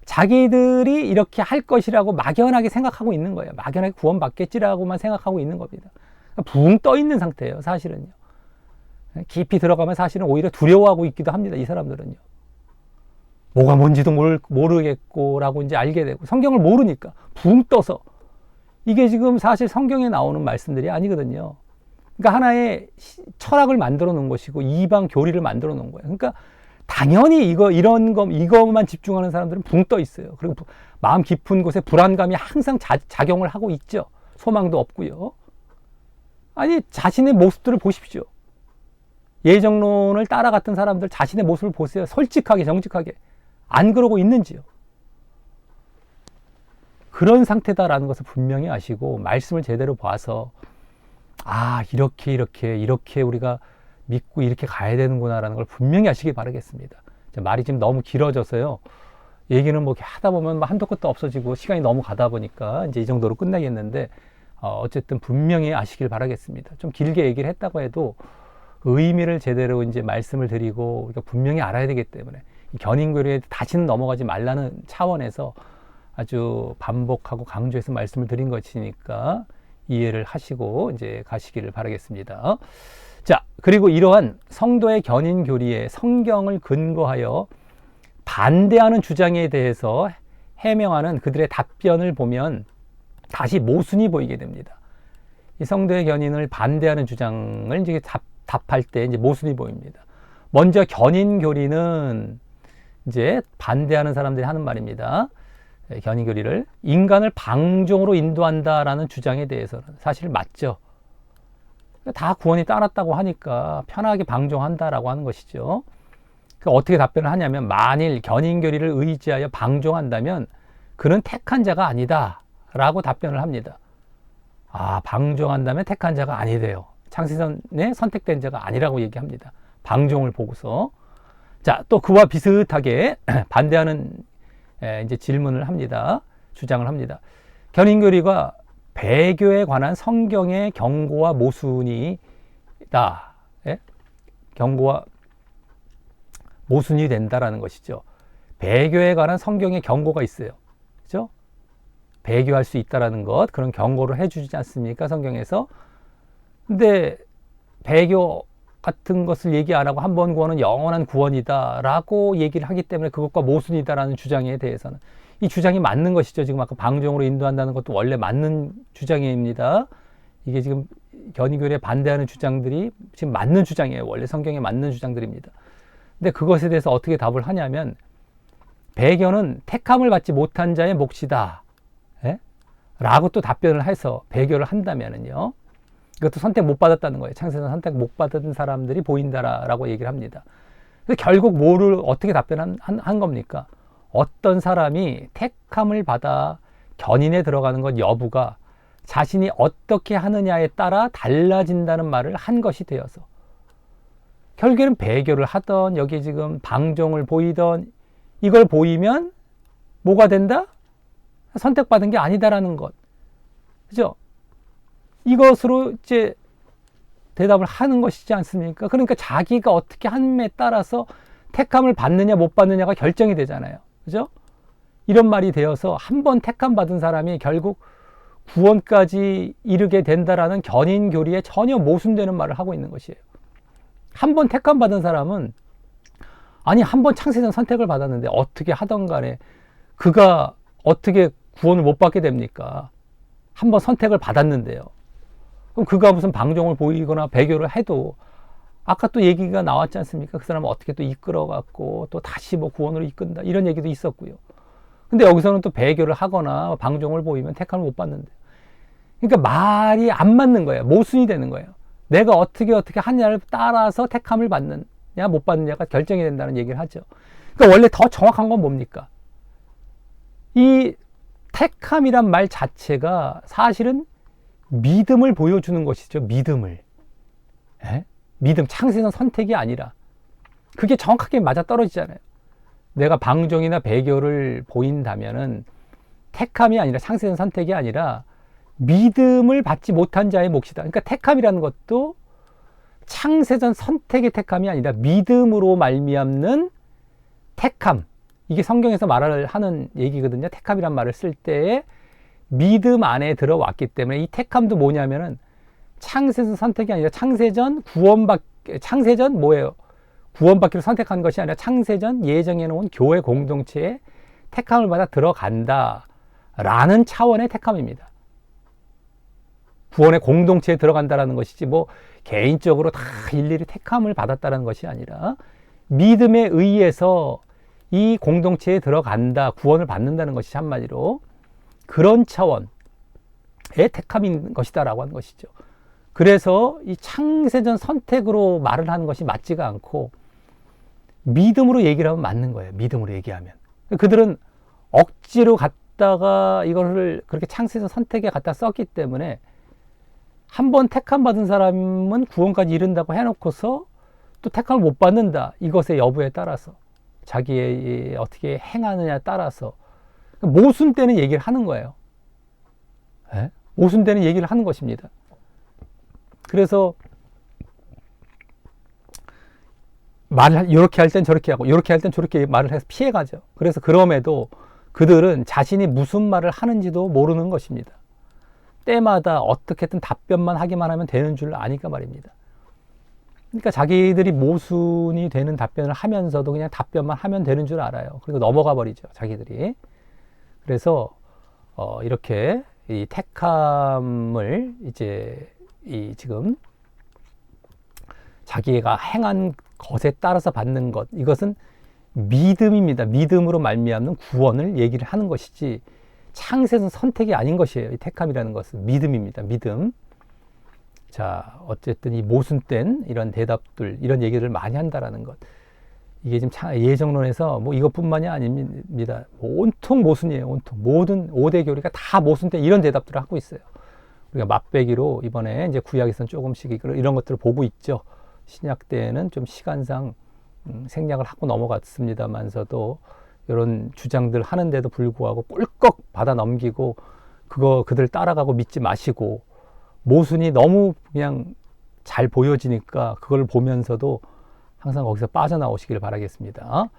자기들이 이렇게 할 것이라고 막연하게 생각하고 있는 거예요. 막연하게 구원받겠지라고만 생각하고 있는 겁니다. 붕 떠 있는 상태예요. 사실은요. 깊이 들어가면 사실은 오히려 두려워하고 있기도 합니다. 이 사람들은요. 뭐가 뭔지도 모르겠고 라고 이제 알게 되고 성경을 모르니까 붕 떠서 이게 지금 사실 성경에 나오는 말씀들이 아니거든요. 그러니까 하나의 철학을 만들어 놓은 것이고 이방 교리를 만들어 놓은 거예요. 그러니까 당연히 이것만 집중하는 사람들은 붕 떠 있어요. 그리고 마음 깊은 곳에 불안감이 항상 작용을 하고 있죠. 소망도 없고요. 아니 자신의 모습들을 보십시오. 예정론을 따라갔던 사람들 자신의 모습을 보세요. 솔직하게 정직하게 안 그러고 있는지요. 그런 상태다라는 것을 분명히 아시고 말씀을 제대로 봐서 이렇게 우리가 믿고 이렇게 가야 되는구나라는 걸 분명히 아시기 바라겠습니다. 말이 지금 너무 길어져서요. 얘기는 뭐 하다 보면 한도 끝도 없어지고 시간이 너무 가다 보니까 이제 이 정도로 끝나겠는데 어쨌든 분명히 아시길 바라겠습니다. 좀 길게 얘기를 했다고 해도 의미를 제대로 이제 말씀을 드리고 우리가 분명히 알아야 되기 때문에 이 견인교리에 다시는 넘어가지 말라는 차원에서 아주 반복하고 강조해서 말씀을 드린 것이니까 이해를 하시고 이제 가시기를 바라겠습니다. 자, 그리고 이러한 성도의 견인 교리에 성경을 근거하여 반대하는 주장에 대해서 해명하는 그들의 답변을 보면 다시 모순이 보이게 됩니다. 이 성도의 견인을 반대하는 주장을 이제 답할 때 이제 모순이 보입니다. 먼저 견인 교리는 이제 반대하는 사람들이 하는 말입니다. 견인 교리를 인간을 방종으로 인도한다라는 주장에 대해서는 사실 맞죠. 다 구원이 따랐다고 하니까 편하게 방종한다라고 하는 것이죠. 어떻게 답변을 하냐면 만일 견인 교리를 의지하여 방종한다면 그는 택한 자가 아니다 라고 답변을 합니다. 방종한다면 택한 자가 아니래요. 창세전에 선택된 자가 아니라고 얘기합니다. 방종을 보고서. 자, 또 그와 비슷하게 반대하는 이제 질문을 합니다. 주장을 합니다. 견인교리가 배교에 관한 성경의 경고와 모순이다. 예? 경고와 모순이 된다라는 것이죠. 배교에 관한 성경의 경고가 있어요. 그죠? 배교할 수 있다라는 것, 그런 경고를 해주지 않습니까? 성경에서. 근데 배교 같은 것을 얘기 안 하고 한 번 구원은 영원한 구원이다라고 얘기를 하기 때문에 그것과 모순이다라는 주장에 대해서는 이 주장이 맞는 것이죠. 지금 아까 방종으로 인도한다는 것도 원래 맞는 주장입니다. 이게 지금 견의교에 반대하는 주장들이 지금 맞는 주장이에요. 원래 성경에 맞는 주장들입니다. 근데 그것에 대해서 어떻게 답을 하냐면 배교는 택함을 받지 못한 자의 몫이다. 예? 라고 또 답변을 해서 배교를 한다면은요. 이것도 선택 못 받았다는 거예요. 창세전 선택 못 받은 사람들이 보인다라고 얘기를 합니다. 그래서 결국 뭐를 어떻게 답변한 겁니까? 어떤 사람이 택함을 받아 견인에 들어가는 것 여부가 자신이 어떻게 하느냐에 따라 달라진다는 말을 한 것이 되어서 결국에는 배교를 하던 여기 지금 방종을 보이던 이걸 보이면 뭐가 된다? 선택받은 게 아니다라는 것. 그죠? 이것으로 이제 대답을 하는 것이지 않습니까? 그러니까 자기가 어떻게 함에 따라서 택함을 받느냐 못 받느냐가 결정이 되잖아요. 그죠? 이런 말이 되어서 한 번 택함 받은 사람이 결국 구원까지 이르게 된다라는 견인 교리에 전혀 모순되는 말을 하고 있는 것이에요. 한 번 택함 받은 사람은 아니 한 번 창세전 선택을 받았는데 어떻게 하던 간에 그가 어떻게 구원을 못 받게 됩니까? 한 번 선택을 받았는데요. 그럼 그가 무슨 방종을 보이거나 배교를 해도 아까 또 얘기가 나왔지 않습니까? 그 사람은 어떻게 또 이끌어갖고 또 다시 뭐 구원으로 이끈다 이런 얘기도 있었고요. 근데 여기서는 또 배교를 하거나 방종을 보이면 택함을 못 받는데, 그러니까 말이 안 맞는 거예요. 모순이 되는 거예요. 내가 어떻게 하냐를 따라서 택함을 받느냐 못 받느냐가 결정이 된다는 얘기를 하죠. 그러니까 원래 더 정확한 건 뭡니까? 이 택함이란 말 자체가 사실은 믿음을 보여주는 것이죠. 믿음을. 에? 믿음, 창세전 선택이 아니라 그게 정확하게 맞아떨어지잖아요. 내가 방종이나 배교를 보인다면은 택함이 아니라 창세전 선택이 아니라 믿음을 받지 못한 자의 몫이다. 그러니까 택함이라는 것도 창세전 선택의 택함이 아니라 믿음으로 말미암는 택함. 이게 성경에서 말을 하는 얘기거든요. 택함이란 말을 쓸 때에 믿음 안에 들어왔기 때문에 이 택함도 뭐냐면은 창세전 선택이 아니라 창세전 뭐예요? 구원받기로 선택한 것이 아니라 창세전 예정해 놓은 교회 공동체에 택함을 받아 들어간다 라는 차원의 택함입니다. 구원의 공동체에 들어간다라는 것이지 뭐 개인적으로 다 일일이 택함을 받았다는 것이 아니라 믿음에 의해서 이 공동체에 들어간다, 구원을 받는다는 것이 한마디로 그런 차원의 택함인 것이다라고 하는 것이죠. 그래서 이 창세전 선택으로 말을 하는 것이 맞지가 않고 믿음으로 얘기를 하면 맞는 거예요. 믿음으로 얘기하면. 그들은 억지로 갖다가 이거를 그렇게 창세전 선택에 갖다 썼기 때문에 한 번 택함 받은 사람은 구원까지 이른다고 해놓고서 또 택함을 못 받는다. 이것의 여부에 따라서 자기의 어떻게 행하느냐에 따라서 모순되는 얘기를 하는 거예요. 에? 모순되는 얘기를 하는 것입니다. 그래서 말을 이렇게 할 땐 저렇게 하고 이렇게 할 땐 저렇게 말을 해서 피해가죠. 그래서 그럼에도 그들은 자신이 무슨 말을 하는지도 모르는 것입니다. 때마다 어떻게든 답변만 하기만 하면 되는 줄 아니까 말입니다. 그러니까 자기들이 모순이 되는 답변을 하면서도 그냥 답변만 하면 되는 줄 알아요. 그리고 넘어가 버리죠, 자기들이. 그래서 이렇게 이 택함을 이제 지금 자기가 행한 것에 따라서 받는 것, 이것은 믿음입니다. 믿음으로 말미암는 구원을 얘기를 하는 것이지 창세전 선택이 아닌 것이에요. 이 택함이라는 것은 믿음입니다. 믿음. 자, 어쨌든 이 모순된 이런 대답들, 이런 얘기를 많이 한다라는 것. 이게 지금 예정론에서 뭐 이것뿐만이 아닙니다. 온통 모순이에요. 온통. 모든 5대 교리가 다 모순된 이런 대답들을 하고 있어요. 우리가 맛배기로 이번에 이제 구약에서는 조금씩 이런 것들을 보고 있죠. 신약 때에는 좀 시간상 생략을 하고 넘어갔습니다만서도 이런 주장들 하는데도 불구하고 꿀꺽 받아 넘기고 그들 따라가고 믿지 마시고 모순이 너무 그냥 잘 보여지니까 그걸 보면서도 항상 거기서 빠져나오시길 바라겠습니다.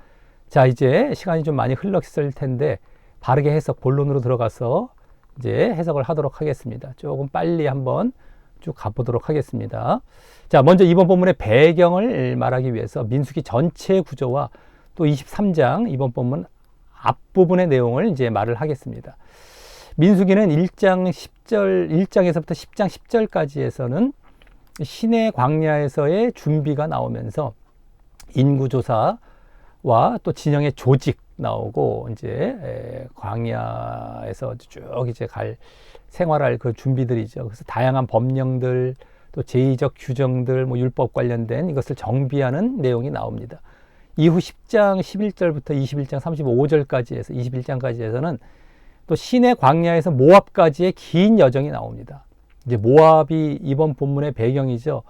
자, 이제 시간이 좀 많이 흘렀을 텐데 바르게 해석 본론으로 들어가서 이제 해석을 하도록 하겠습니다. 조금 빨리 한번 쭉 가보도록 하겠습니다. 자, 먼저 이번 본문의 배경을 말하기 위해서 민수기 전체 구조와 또 23장 이번 본문 앞부분의 내용을 이제 말을 하겠습니다. 민수기는 1장에서부터 10장 10절까지에서는 시내 광야에서의 준비가 나오면서 인구조사와 또 진영의 조직 나오고 이제 광야에서 쭉 이제 생활할 그 준비들이죠. 그래서 다양한 법령들 또 제의적 규정들 뭐 율법 관련된 이것을 정비하는 내용이 나옵니다. 이후 10장 11절부터 21장 35절까지에서 21장까지에서는 또 시내 광야에서 모압까지의 긴 여정이 나옵니다. 이제 모압이 이번 본문의 배경이죠.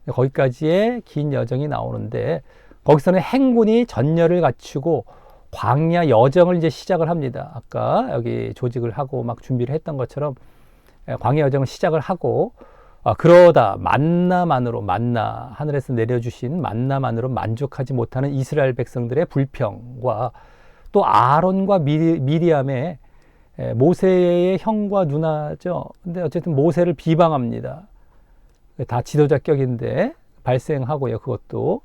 거기까지의 긴 여정이 나오는데 거기서는 행군이 전열을 갖추고 광야 여정을 이제 시작을 합니다. 아까 여기 조직을 하고 막 준비를 했던 것처럼 광야 여정을 시작을 하고 그러다 만나 하늘에서 내려주신 만나만으로 만족하지 못하는 이스라엘 백성들의 불평과 또 아론과 미리암의 모세의 형과 누나죠. 근데 어쨌든 모세를 비방합니다. 다 지도자격인데 발생하고요. 그것도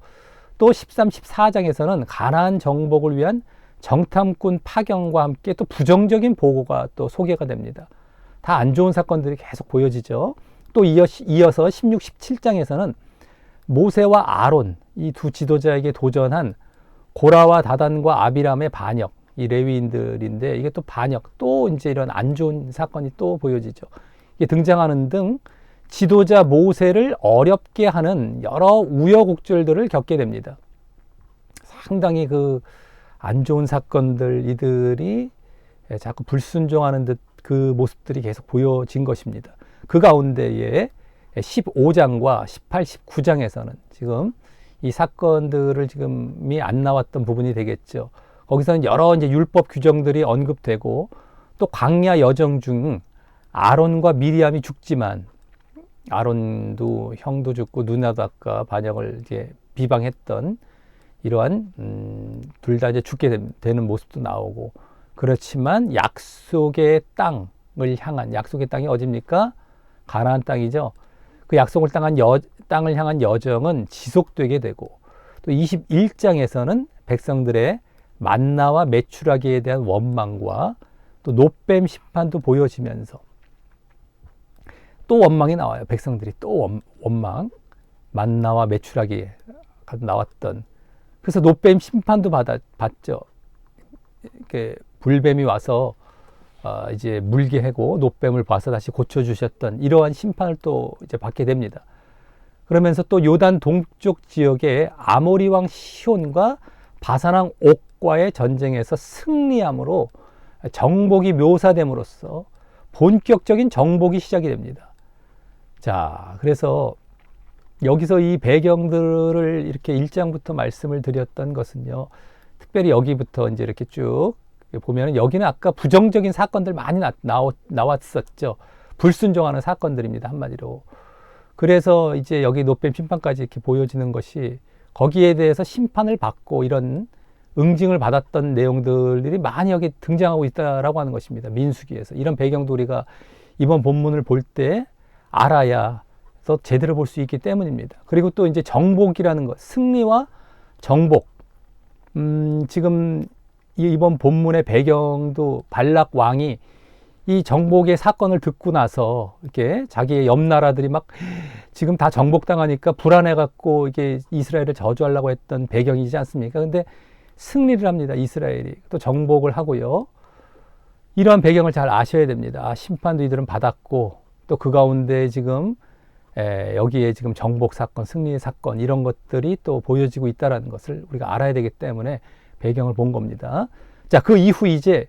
또 13, 14장에서는 가나안 정복을 위한 정탐꾼 파견과 함께 또 부정적인 보고가 또 소개가 됩니다. 다 안 좋은 사건들이 계속 보여지죠. 또 이어서 16, 17장에서는 모세와 아론 이 두 지도자에게 도전한 고라와 다단과 아비람의 반역, 이 레위인들인데 이게 또 반역, 또 이제 이런 안 좋은 사건이 또 보여지죠. 이게 등장하는 등 지도자 모세를 어렵게 하는 여러 우여곡절들을 겪게 됩니다. 상당히 그 안 좋은 사건들 이들이 자꾸 불순종하는 듯 그 모습들이 계속 보여진 것입니다. 그 가운데에 15장과 18, 19장에서는 지금 이 사건들을 지금이 안 나왔던 부분이 되겠죠. 거기서는 여러 이제 율법 규정들이 언급되고 또 광야 여정 중 아론과 미리암이 죽지만 아론도 형도 죽고 누나도 아까 반역을 이제 비방했던 이러한 둘 다 이제 죽게 되는 모습도 나오고 그렇지만 약속의 땅을 향한 약속의 땅이 어디입니까? 가나안 땅이죠. 그 약속을 땅을 향한 여정은 지속되게 되고 또 21장에서는 백성들의 만나와 메추라기에 대한 원망과 또 노뱀 심판도 보여지면서 또 원망이 나와요. 백성들이 또 원망, 만나와 메추라기에 나왔던 그래서 노뱀 심판도 받죠. 이렇게 불뱀이 와서 이제 물게 하고 노뱀을 봐서 다시 고쳐주셨던 이러한 심판을 또 이제 받게 됩니다. 그러면서 또 요단 동쪽 지역의 아모리 왕 시온과 바산 왕 옥과의 전쟁에서 승리함으로 정복이 묘사됨으로써 본격적인 정복이 시작이 됩니다. 자, 그래서 여기서 이 배경들을 이렇게 1장부터 말씀을 드렸던 것은요, 특별히 여기부터 이제 이렇게 쭉 보면은 여기는 아까 부정적인 사건들 많이 나왔었죠. 불순종하는 사건들입니다. 한마디로. 그래서 이제 여기 노뱀 심판까지 이렇게 보여지는 것이 거기에 대해서 심판을 받고 이런 응징을 받았던 내용들이 많이 여기 등장하고 있다라고 하는 것입니다. 민수기에서. 이런 배경도 우리가 이번 본문을 볼 때 알아야 더 제대로 볼 수 있기 때문입니다. 그리고 또 이제 정복이라는 것, 승리와 정복. 지금 이번 본문의 배경도 발락 왕이 이 정복의 사건을 듣고 나서 이렇게 자기의 옆 나라들이 막 지금 다 정복당하니까 불안해갖고 이게 이스라엘을 저주하려고 했던 배경이지 않습니까? 근데 승리를 합니다. 이스라엘이. 또 정복을 하고요. 이러한 배경을 잘 아셔야 됩니다. 심판도 이들은 받았고 또 그 가운데 지금 여기에 지금 정복 사건, 승리의 사건 이런 것들이 또 보여지고 있다는 것을 우리가 알아야 되기 때문에 배경을 본 겁니다. 자, 그 이후 이제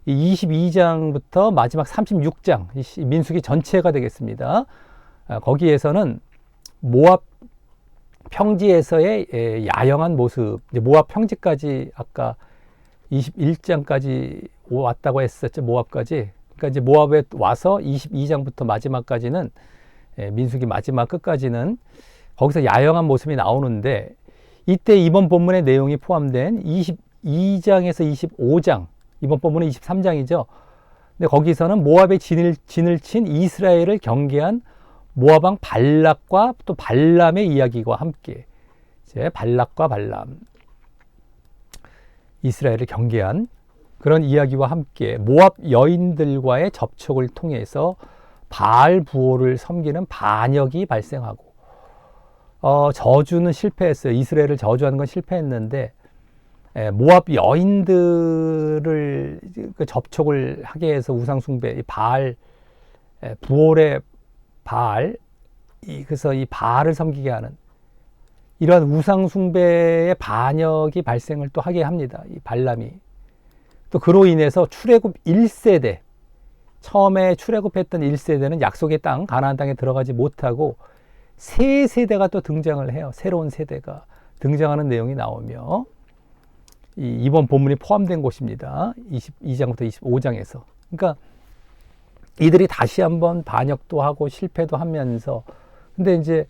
22장부터 마지막 36장 민수기 전체가 되겠습니다. 거기에서는 모압 평지에서의 야영한 모습, 모압 평지까지 아까 21장까지 왔다고 했었죠. 모압까지. 그러니까 이제 모압에 와서 22장부터 마지막까지는 민수기 마지막 끝까지는 거기서 야영한 모습이 나오는데 이때 이번 본문의 내용이 포함된 22장에서 25장, 이번 본문은 23장이죠. 근데 거기서는 모압의 진을 친 이스라엘을 경계한 모압 왕 발락과 또 발람의 이야기와 함께, 이제 발락과 발람, 이스라엘을 경계한 그런 이야기와 함께 모압 여인들과의 접촉을 통해서 바알 부호를 섬기는 반역이 발생하고, 저주는 실패했어요. 이스라엘을 저주하는 건 실패했는데, 모압 여인들을 접촉을 하게 해서 우상숭배, 바알, 부올의 바알, 그래서 이 바알을 섬기게 하는 이러한 우상숭배의 반역이 발생을 또 하게 합니다. 이 발람이. 또 그로 인해서 출애굽 1세대, 처음에 출애굽했던 1세대는 약속의 땅, 가나안 땅에 들어가지 못하고 새 세대가 또 등장을 해요. 새로운 세대가 등장하는 내용이 나오며, 이번 본문이 포함된 곳입니다. 22장부터 25장에서. 그러니까 이들이 다시 한번 반역도 하고 실패도 하면서, 근데 이제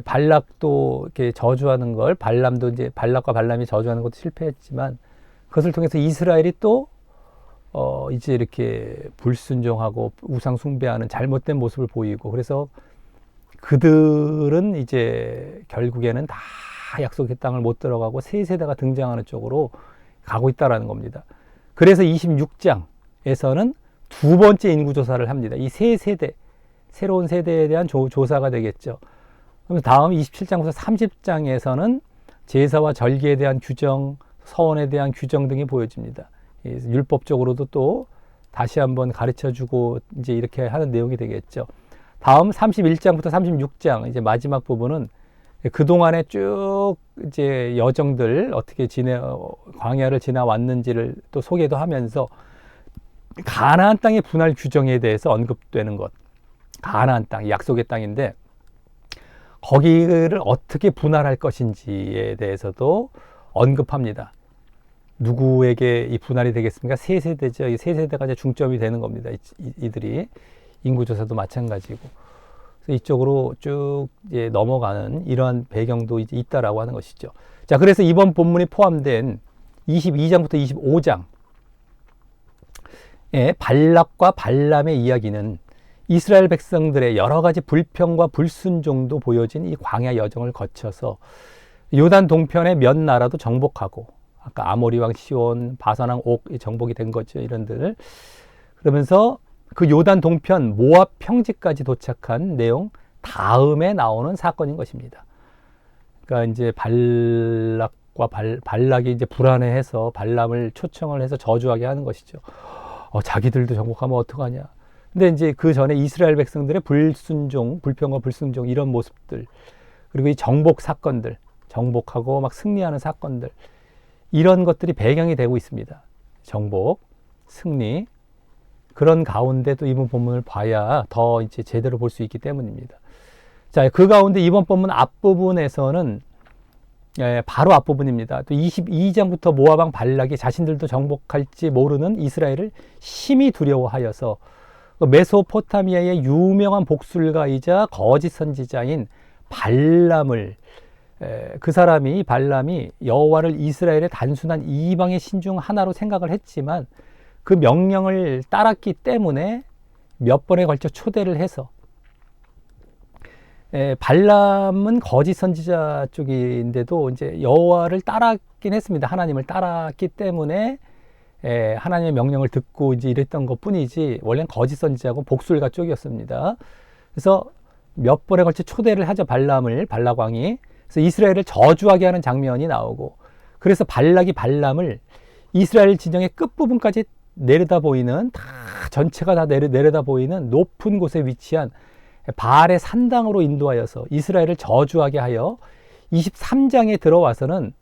발락도 이렇게 저주하는 걸, 발람도 이제 발락과 발람이 저주하는 것도 실패했지만, 그것을 통해서 이스라엘이 또 이제 이렇게 불순종하고 우상 숭배하는 잘못된 모습을 보이고, 그래서 그들은 이제 결국에는 다 약속의 땅을 못 들어가고 새 세대가 등장하는 쪽으로 가고 있다라는 겁니다. 그래서 26장에서는 두 번째 인구조사를 합니다. 이 새 세대, 새로운 세대에 대한 조사가 되겠죠. 그럼 다음 27장부터 30장에서는 제사와 절기에 대한 규정, 서원에 대한 규정 등이 보여집니다. 율법적으로도 또 다시 한번 가르쳐주고 이제 이렇게 하는 내용이 되겠죠. 다음 31장부터 36장, 이제 마지막 부분은 그동안에 쭉 이제 여정들 어떻게 광야를 지나왔는지를 또 소개도 하면서 가나안 땅의 분할 규정에 대해서 언급되는 것. 가나안 땅, 약속의 땅인데 거기를 어떻게 분할할 것인지에 대해서도 언급합니다. 누구에게 이 분할이 되겠습니까? 세 세대죠. 이 세 세대가 이제 중점이 되는 겁니다. 이들이 인구조사도 마찬가지고. 그래서 이쪽으로 쭉 이제 넘어가는 이러한 배경도 이제 있다라고 하는 것이죠. 자, 그래서 이번 본문이 포함된 22장부터 25장의 발락과 발람의 이야기는 이스라엘 백성들의 여러 가지 불평과 불순종도 보여진 이 광야 여정을 거쳐서 요단 동편의 몇 나라도 정복하고, 아까 아모리 왕 시온, 바산 왕 옥 정복이 된 거죠. 이런들. 그러면서 그 요단 동편 모압 평지까지 도착한 내용 다음에 나오는 사건인 것입니다. 그러니까 이제 발락과 발락이 이제 불안해해서 발람을 초청을 해서 저주하게 하는 것이죠. 자기들도 정복하면 어떡하냐. 근데 이제 그 전에 이스라엘 백성들의 불순종, 불평과 불순종 이런 모습들, 그리고 이 정복 사건들, 정복하고 막 승리하는 사건들, 이런 것들이 배경이 되고 있습니다. 정복, 승리, 그런 가운데도 이번 본문을 봐야 더 이제 제대로 볼 수 있기 때문입니다. 자, 그 가운데 이번 본문 앞부분에서는 바로 앞부분입니다. 또 22장부터 모압 왕 발락이 자신들도 정복할지 모르는 이스라엘을 심히 두려워하여서 메소포타미아의 유명한 복술가이자 거짓 선지자인 발람을, 그 사람이 발람이 여호와를 이스라엘의 단순한 이방의 신 중 하나로 생각을 했지만 그 명령을 따랐기 때문에 몇 번에 걸쳐 초대를 해서, 발람은 거짓 선지자 쪽인데도 이제 여호와를 따랐긴 했습니다. 하나님을 따랐기 때문에 하나님의 명령을 듣고 이제 이랬던 것 뿐이지, 원래는 거짓 선지자고 복술가 쪽이었습니다. 그래서 몇 번에 걸쳐 초대를 하죠. 발락 왕이. 그래서 이스라엘을 저주하게 하는 장면이 나오고, 그래서 발락이 발람을 이스라엘 진영의 끝부분까지 내려다 보이는, 다 전체가 다 내려다 보이는 높은 곳에 위치한 바알의 산당으로 인도하여서 이스라엘을 저주하게 하여 23장에 들어와서는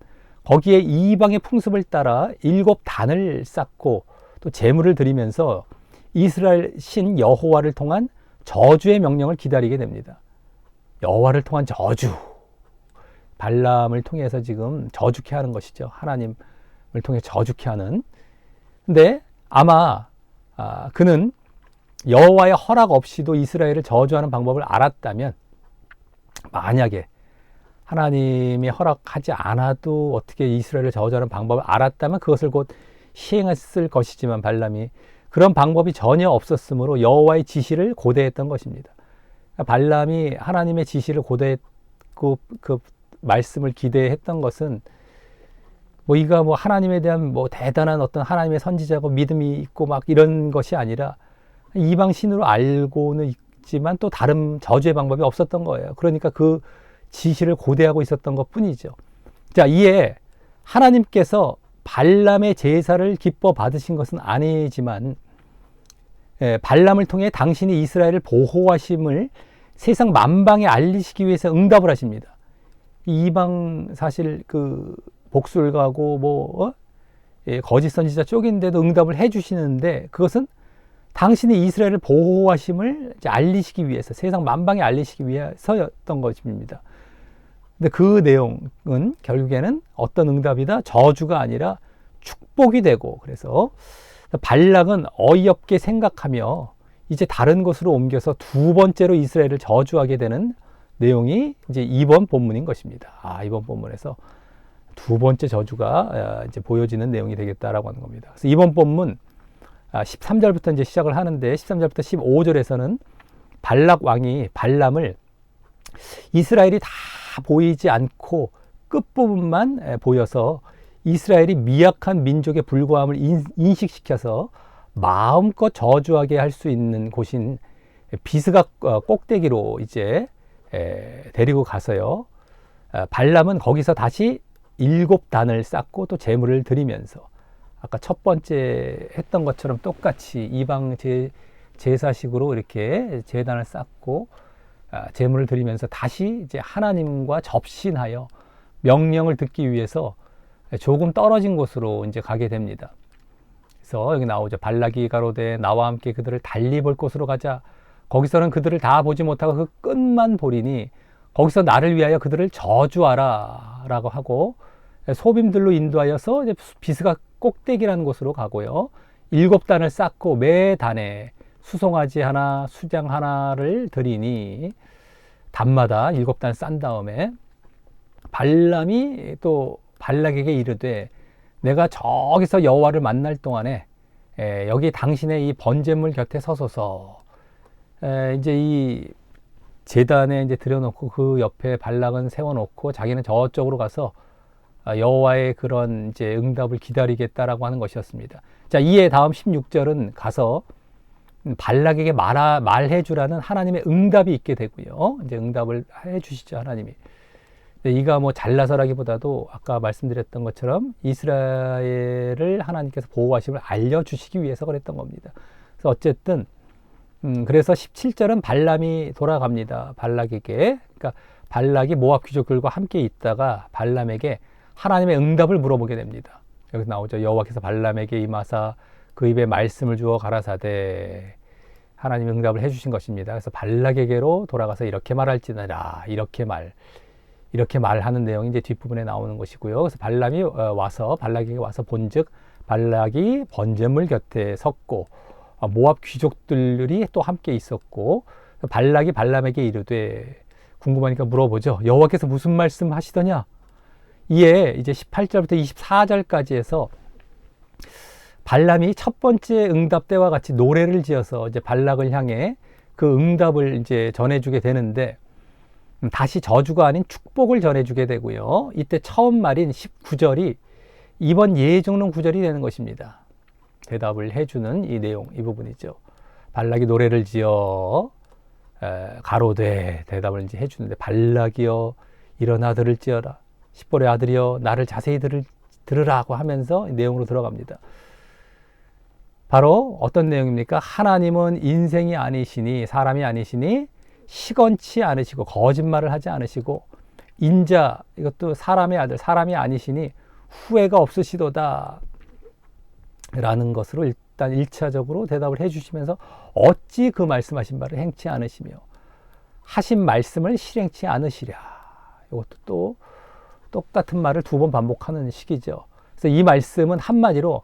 거기에 이방의 풍습을 따라 7단을 쌓고 또 제물을 드리면서 이스라엘 신 여호와를 통한 저주의 명령을 기다리게 됩니다. 여호와를 통한 저주, 발람을 통해서 지금 저주케 하는 것이죠. 하나님을 통해 저주케 하는. 근데 아마 그는 여호와의 허락 없이도 이스라엘을 저주하는 방법을 알았다면, 만약에 하나님이 허락하지 않아도 어떻게 이스라엘을 저주하는 방법을 알았다면 그것을 곧 시행했을 것이지만 발람이 그런 방법이 전혀 없었으므로 여호와의 지시를 고대했던 것입니다. 발람이 하나님의 지시를 고대했고 그 말씀을 기대했던 것은 이가 하나님에 대한 대단한 어떤 하나님의 선지자고 믿음이 있고 막 이런 것이 아니라 이방 신으로 알고는 있지만 또 다른 저주의 방법이 없었던 거예요. 그러니까 그 지시를 고대하고 있었던 것 뿐이죠. 자, 이에 하나님께서 발람의 제사를 기뻐 받으신 것은 아니지만 발람을 통해 당신이 이스라엘을 보호하심을 세상 만방에 알리시기 위해서 응답을 하십니다. 이방 사실 그 복술가고 거짓 선지자 쪽인데도 응답을 해주시는데 그것은 당신이 이스라엘을 보호하심을 이제 알리시기 위해서 세상 만방에 알리시기 위해서였던 것입니다. 근데 그 내용은 결국에는 어떤 응답이다? 저주가 아니라 축복이 되고 그래서 발락은 어이없게 생각하며 이제 다른 곳으로 옮겨서 두 번째로 이스라엘을 저주하게 되는 내용이 이제 이번 본문인 것입니다. 이번 본문에서 두 번째 저주가 이제 보여지는 내용이 되겠다라고 하는 겁니다. 그래서 이번 본문 13절부터 이제 시작을 하는데 13절부터 15절에서는 발락 왕이 발람을 이스라엘이 다 보이지 않고 끝부분만 보여서 이스라엘이 미약한 민족에 불과함을 인식시켜서 마음껏 저주하게 할 수 있는 곳인 비스가 꼭대기로 이제 데리고 가서요. 발람은 거기서 다시 7단을 쌓고 또 제물을 드리면서 아까 첫 번째 했던 것처럼 똑같이 이방 제사식으로 이렇게 제단을 쌓고 제물을 드리면서 다시 이제 하나님과 접신하여 명령을 듣기 위해서 조금 떨어진 곳으로 이제 가게 됩니다. 그래서 여기 나오죠. 발락이 가로되 나와 함께 그들을 달리 볼 곳으로 가자. 거기서는 그들을 다 보지 못하고 그 끝만 보리니 거기서 나를 위하여 그들을 저주하라 라고 하고 소빔들로 인도하여서 이제 비스가 꼭대기라는 곳으로 가고요. 7단을 쌓고 매 단에 수송아지 하나, 수장 하나를 드리니 단마다 7단 싼 다음에 발람이 또 발락에게 이르되 내가 저기서 여호와를 만날 동안에 여기 당신의 이 번제물 곁에 서소서. 이제 이 제단에 이제 들여놓고 그 옆에 발락은 세워놓고 자기는 저쪽으로 가서 여호와의 그런 이제 응답을 기다리겠다라고 하는 것이었습니다. 자, 이에 다음 16절은 가서 발락에게 말해주라는 하나님의 응답이 있게 되고요. 이제 응답을 해주시죠, 하나님이. 이가 잘나서라기보다도 아까 말씀드렸던 것처럼 이스라엘을 하나님께서 보호하심을 알려주시기 위해서 그랬던 겁니다. 그래서 어쨌든 그래서 17절은 발람이 돌아갑니다. 발락에게. 그러니까 발락이 모압 귀족들과 함께 있다가 발람에게 하나님의 응답을 물어보게 됩니다. 여기서 나오죠. 여호와께서 발람에게 임하사 그 입에 말씀을 주어 가라사대 하나님의 응답을 해주신 것입니다. 그래서 발락에게로 돌아가서 이렇게 말할지니라 이렇게 말하는 내용이 이제 뒷부분에 나오는 것이고요. 그래서 발락에게 와서 본즉 발락이 번제물 곁에 섰고 모압 귀족들이 또 함께 있었고 발락이 발람에게 이르되 궁금하니까 물어보죠. 여호와께서 무슨 말씀 하시더냐? 이에 이제 18절부터 24절까지 해서 발람이 첫 번째 응답 때와 같이 노래를 지어서 이제 발락을 향해 그 응답을 이제 전해주게 되는데 다시 저주가 아닌 축복을 전해주게 되고요. 이때 처음 말인 19절이 이번 예정론 구절이 되는 것입니다. 대답을 해주는 이 내용, 이 부분이죠. 발락이 노래를 지어 가로되 대답을 이제 해주는데 발락이여 일어나 들을지어라. 십볼의 아들이여 나를 자세히 들으라고 하면서 내용으로 들어갑니다. 바로 어떤 내용입니까? 하나님은 인생이 아니시니 사람이 아니시니 시건치 않으시고 거짓말을 하지 않으시고 인자 이것도 사람의 아들 사람이 아니시니 후회가 없으시도다 라는 것으로 일단 1차적으로 대답을 해주시면서 어찌 그 말씀하신 바를 행치 않으시며 하신 말씀을 실행치 않으시랴. 이것도 또 똑같은 말을 두 번 반복하는 식이죠. 그래서 이 말씀은 한마디로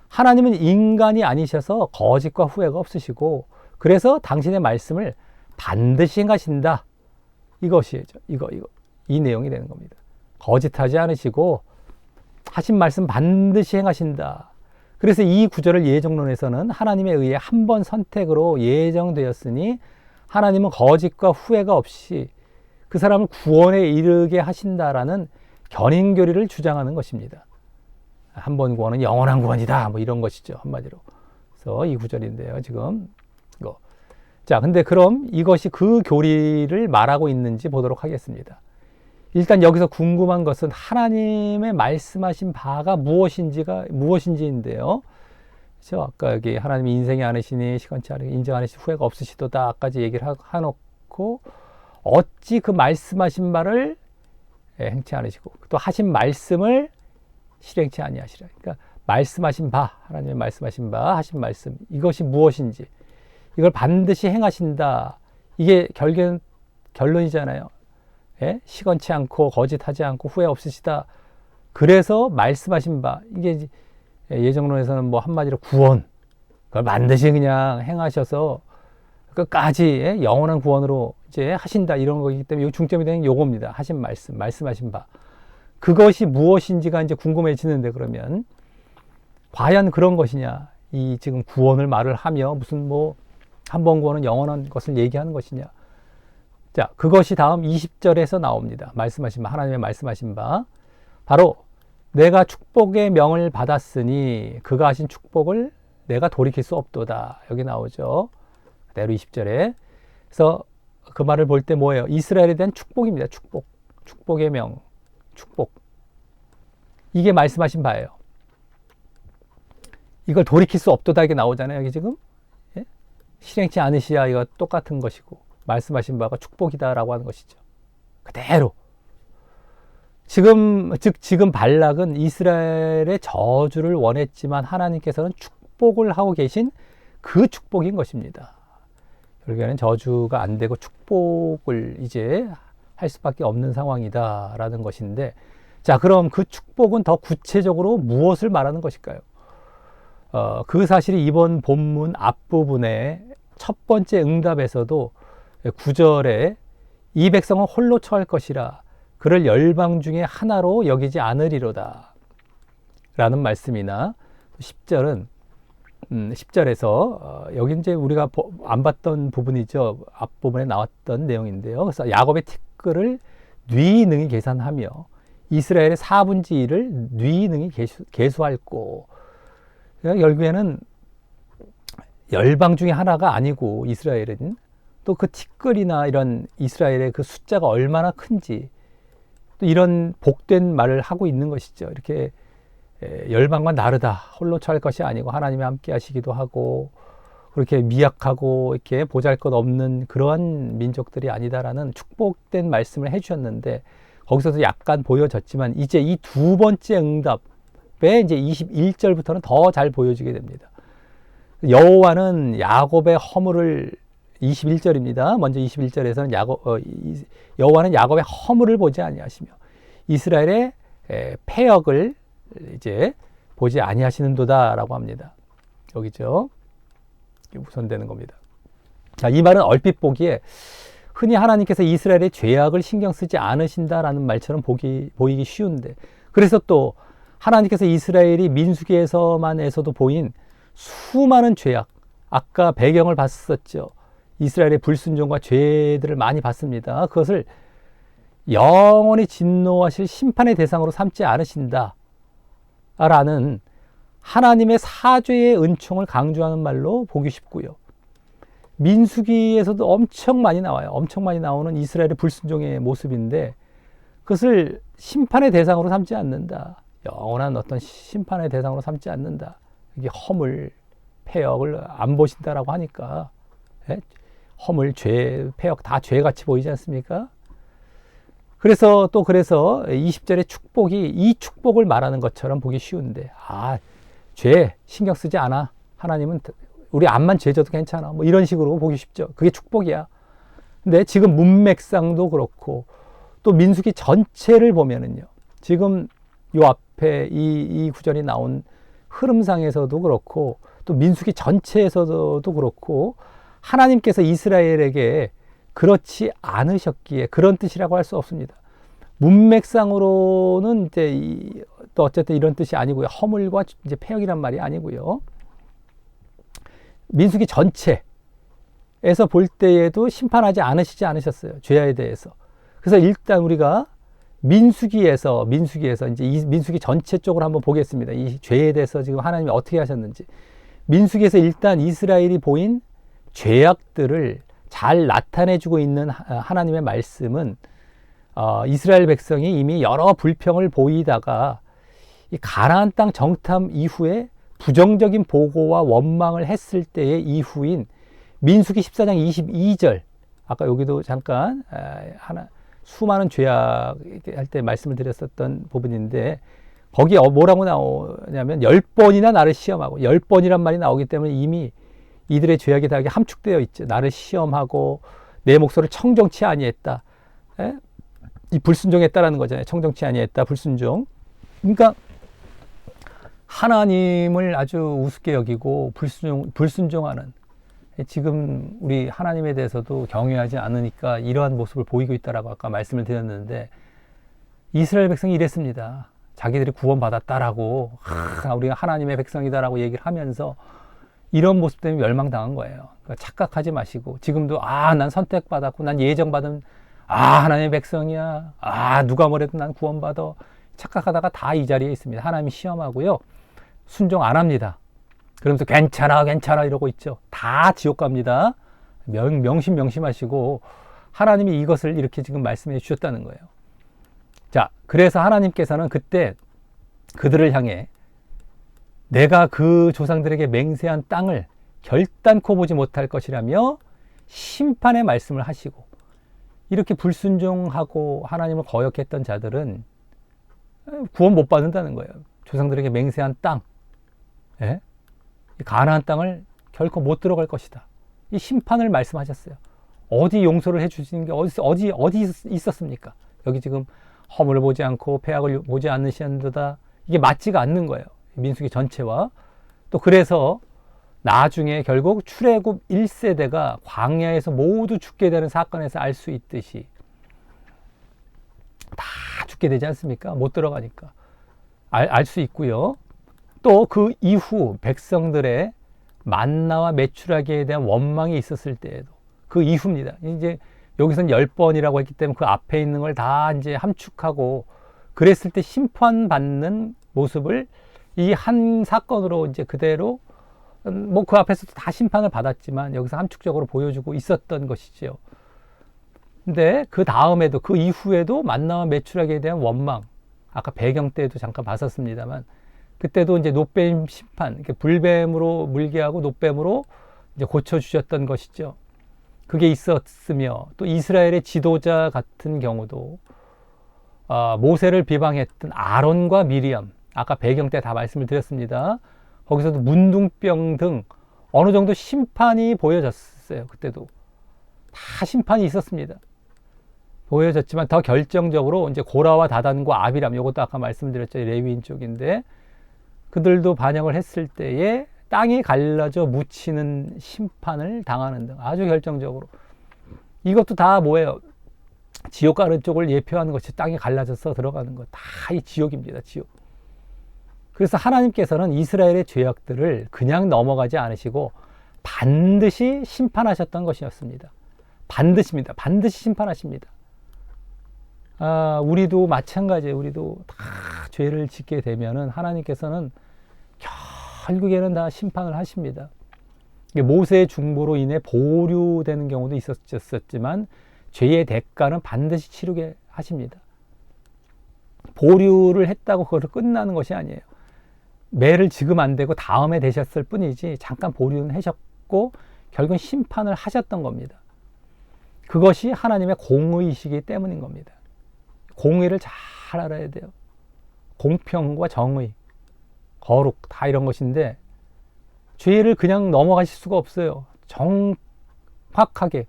하나님은 인간이 아니셔서 거짓과 후회가 없으시고 그래서 당신의 말씀을 반드시 행하신다. 이것이죠. 이 내용이 되는 겁니다. 거짓하지 않으시고 하신 말씀 반드시 행하신다. 그래서 이 구절을 예정론에서는 하나님에 의해 한 번 선택으로 예정되었으니 하나님은 거짓과 후회가 없이 그 사람을 구원에 이르게 하신다라는 견인교리를 주장하는 것입니다. 한 번 구원은 영원한 구원이다. 뭐 이런 것이죠. 한마디로. 그래서 이 구절인데요. 지금 이거. 자, 근데 그럼 이것이 그 교리를 말하고 있는지 보도록 하겠습니다. 일단 여기서 궁금한 것은 하나님의 말씀하신 바가 무엇인지인데요. 그렇죠? 아까 여기 하나님이 인생이 않으시니 시건치 않으니 인정 않으시 후회가 없으시도다. 아까지 얘기를 해놓고 어찌 그 말씀하신 바를 행치 않으시고 또 하신 말씀을 실행치 아니하시라. 그러니까 말씀하신 바, 하나님의 말씀하신 바, 하신 말씀 이것이 무엇인지 이걸 반드시 행하신다. 이게 결론이잖아요. 예? 시건치 않고 거짓하지 않고 후회 없으시다. 그래서 말씀하신 바 이게 예정론에서는 뭐 한마디로 구원 그걸 반드시 그냥 행하셔서 끝까지 영원한 구원으로 이제 하신다 이런 거기 때문에 이 중점이 되는 요겁니다. 하신 말씀, 말씀하신 바 그것이 무엇인지가 이제 궁금해지는데 그러면 과연 그런 것이냐? 이 지금 구원을 말을 하며 무슨 뭐 한 번 구원은 영원한 것을 얘기하는 것이냐? 자, 그것이 다음 20절에서 나옵니다. 말씀하신 바, 하나님의 말씀하신 바. 바로 내가 축복의 명을 받았으니 그가 하신 축복을 내가 돌이킬 수 없도다. 여기 나오죠. 그대로 20절에. 그래서 그 말을 볼 때 뭐예요? 이스라엘에 대한 축복입니다. 축복. 축복의 명. 축복. 이게 말씀하신 바예요. 이걸 돌이킬 수 없도다. 이게 나오잖아요. 여기 지금. 예? 실행치 않으시야 이거 똑같은 것이고. 말씀하신 바가 축복이다라고 하는 것이죠. 그대로. 지금 발락은 이스라엘의 저주를 원했지만 하나님께서는 축복을 하고 계신 그 축복인 것입니다. 결국에는 저주가 안 되고 축복을 이제 할 수밖에 없는 상황이다라는 것인데, 자, 그럼 그 축복은 더 구체적으로 무엇을 말하는 것일까요? 그 사실이 이번 본문 앞부분의 첫 번째 응답에서도 9절에 이 백성은 홀로 처할 것이라 그를 열방 중에 하나로 여기지 않으리로다 라는 말씀이나 10절에서 여기 이제 우리가 안 봤던 부분이죠. 앞부분에 나왔던 내용인데요. 그래서 야곱의 티끌을 뉘능히 계산하며 이스라엘의 4분의 1을 뉘능히 계수할고, 그러니까 결국에는 열방 중에 하나가 아니고 이스라엘은 또 그 티끌이나 이런 이스라엘의 그 숫자가 얼마나 큰지 또 이런 복된 말을 하고 있는 것이죠. 이렇게 열방과 다르다. 홀로 처할 것이 아니고 하나님이 함께 하시기도 하고 그렇게 미약하고 이렇게 보잘것없는 그러한 민족들이 아니다라는 축복된 말씀을 해주셨는데, 거기서도 약간 보여졌지만 이제 이 두 번째 응답에 이제 21절부터는 더 잘 보여지게 됩니다. 여호와는 야곱의 허물을 21절입니다. 먼저 21절에서는 여호와는 야곱의 허물을 보지 아니하시며 이스라엘의 패역을 이제 보지 아니하시는도다라고 합니다. 여기죠. 우선되는 겁니다. 자, 이 말은 얼핏 보기에 흔히 하나님께서 이스라엘의 죄악을 신경 쓰지 않으신다라는 말처럼 보이기 쉬운데, 그래서 또 하나님께서 이스라엘이 민수기에서도 보인 수많은 죄악, 아까 배경을 봤었죠. 이스라엘의 불순종과 죄들을 많이 봤습니다. 그것을 영원히 진노하실 심판의 대상으로 삼지 않으신다 라는 하나님의 사죄의 은총을 강조하는 말로 보기 쉽고요. 민수기에서도 엄청 많이 나와요. 엄청 많이 나오는 이스라엘의 불순종의 모습인데 그것을 심판의 대상으로 삼지 않는다. 영원한 어떤 심판의 대상으로 삼지 않는다. 이게 허물, 패역을 안 보신다라고 하니까, 예? 허물, 죄, 패역 다 죄같이 보이지 않습니까? 그래서 20절의 축복이 이 축복을 말하는 것처럼 보기 쉬운데, 죄 신경 쓰지 않아. 하나님은 우리 암만 죄 져도 괜찮아. 뭐 이런 식으로 보기 쉽죠. 그게 축복이야. 근데 지금 문맥상도 그렇고 또 민수기 전체를 보면은요. 지금 요 앞에 이 구절이 나온 흐름상에서도 그렇고 또 민수기 전체에서도 그렇고 하나님께서 이스라엘에게 그렇지 않으셨기에 그런 뜻이라고 할 수 없습니다. 문맥상으로는 이제 또 어쨌든 이런 뜻이 아니고요. 허물과 이제 폐역이란 말이 아니고요. 민수기 전체에서 볼 때에도 심판하지 않으셨어요. 죄에 대해서. 그래서 일단 우리가 민수기에서 이제 이 민수기 전체 쪽으로 한번 보겠습니다. 이 죄에 대해서 지금 하나님이 어떻게 하셨는지. 민수기에서 일단 이스라엘이 보인 죄악들을 잘 나타내주고 있는 하나님의 말씀은 이스라엘 백성이 이미 여러 불평을 보이다가 이 가나안 땅 정탐 이후에 부정적인 보고와 원망을 했을 때의 이후인 민수기 14장 22절, 아까 여기도 잠깐 수많은 죄악 할 때 말씀을 드렸었던 부분인데, 거기 뭐라고 나오냐면 10번이나 나를 시험하고, 10번이란 말이 나오기 때문에 이미 이들의 죄악이 다 함축되어 있죠. 나를 시험하고 내 목소리를 청정치 아니했다. 이 불순종했다라는 거잖아요. 청정치 아니했다, 불순종. 그러니까 하나님을 아주 우습게 여기고 불순종하는, 지금 우리 하나님에 대해서도 경외하지 않으니까 이러한 모습을 보이고 있다라고 아까 말씀을 드렸는데, 이스라엘 백성이 이랬습니다. 자기들이 구원받았다라고, 우리가 하나님의 백성이다라고 얘기를 하면서 이런 모습 때문에 멸망당한 거예요. 그러니까 착각하지 마시고, 지금도 난 선택받았고, 난 예정받은 하나님의 백성이야, 누가 뭐래도 난 구원받아, 착각하다가 다 이 자리에 있습니다. 하나님이 시험하고요, 순종 안 합니다. 그러면서 괜찮아 이러고 있죠. 다 지옥 갑니다. 명심하시고, 하나님이 이것을 이렇게 지금 말씀해 주셨다는 거예요. 자, 그래서 하나님께서는 그때 그들을 향해 내가 그 조상들에게 맹세한 땅을 결단코 보지 못할 것이라며 심판의 말씀을 하시고, 이렇게 불순종하고 하나님을 거역했던 자들은 구원 못 받는다는 거예요. 조상들에게 맹세한 땅, 가나안 땅을 결코 못 들어갈 것이다. 이 심판을 말씀하셨어요. 어디 용서를 해주시는 게 어디 있었습니까? 여기 지금 허물을 보지 않고 폐악을 보지 않으시는도다. 이게 맞지가 않는 거예요. 민수기 전체와. 또 그래서 나중에 결국 출애굽 1세대가 광야에서 모두 죽게 되는 사건에서 알 수 있듯이 다 죽게 되지 않습니까? 못 들어가니까. 알 수 있고요. 또 그 이후 백성들의 만나와 메추라기에 대한 원망이 있었을 때에도, 그 이후입니다. 이제 여기서는 10번이라고 했기 때문에 그 앞에 있는 걸 다 이제 함축하고, 그랬을 때 심판받는 모습을 이 한 사건으로 이제 그대로, 뭐 그 앞에서도 다 심판을 받았지만 여기서 함축적으로 보여주고 있었던 것이죠. 근데 그 다음에도, 그 이후에도 만나와 메추라기에 대한 원망, 아까 배경 때도 잠깐 봤었습니다만, 그때도 이제 노뱀 심판, 불뱀으로 물게 하고 노뱀으로 이제 고쳐주셨던 것이죠. 그게 있었으며, 또 이스라엘의 지도자 같은 경우도 모세를 비방했던 아론과 미리암, 아까 배경 때 다 말씀을 드렸습니다. 거기서도 문둥병 등 어느 정도 심판이 보여졌어요. 그때도 다 심판이 있었습니다. 보여졌지만 더 결정적으로 이제 고라와 다단과 아비람, 이것도 아까 말씀드렸죠. 레위인 쪽인데, 그들도 반역을 했을 때에 땅이 갈라져 묻히는 심판을 당하는 등 아주 결정적으로, 이것도 다 뭐예요? 지옥 가는 쪽을 예표하는 것이, 땅이 갈라져서 들어가는 것, 다 이 지옥입니다. 지옥. 그래서 하나님께서는 이스라엘의 죄악들을 그냥 넘어가지 않으시고 반드시 심판하셨던 것이었습니다. 반드시입니다. 반드시 심판하십니다. 우리도 마찬가지예요. 우리도 다 죄를 짓게 되면은 하나님께서는 결국에는 다 심판을 하십니다. 모세의 중보로 인해 보류되는 경우도 있었지만 죄의 대가는 반드시 치르게 하십니다. 보류를 했다고 그것을 끝나는 것이 아니에요. 매를 지금 안 되고 다음에 되셨을 뿐이지, 잠깐 보류는 하셨고 결국은 심판을 하셨던 겁니다. 그것이 하나님의 공의이시기 때문인 겁니다. 공의를 잘 알아야 돼요. 공평과 정의, 거룩, 다 이런 것인데 죄를 그냥 넘어가실 수가 없어요. 정확하게,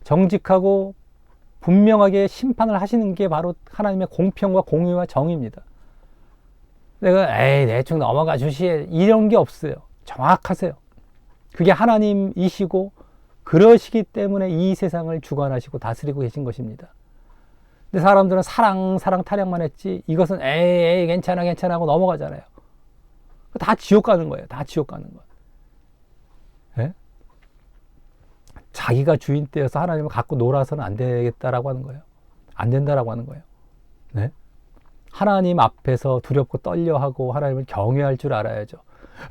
정직하고 분명하게 심판을 하시는 게 바로 하나님의 공평과 공의와 정의입니다. 내가 대충 넘어가 주시에, 이런 게 없어요. 정확하세요. 그게 하나님이시고 그러시기 때문에 이 세상을 주관하시고 다스리고 계신 것입니다. 근데 사람들은 사랑 타령만 했지 이것은 에이 괜찮아 하고 넘어가잖아요. 다 지옥 가는 거예요. 다 지옥 가는 거예요. 예? 자기가 주인 떼어서 하나님을 갖고 놀아서는 안 되겠다라고 하는 거예요. 안 된다라고 하는 거예요. 네? 하나님 앞에서 두렵고 떨려하고 하나님을 경외할 줄 알아야죠.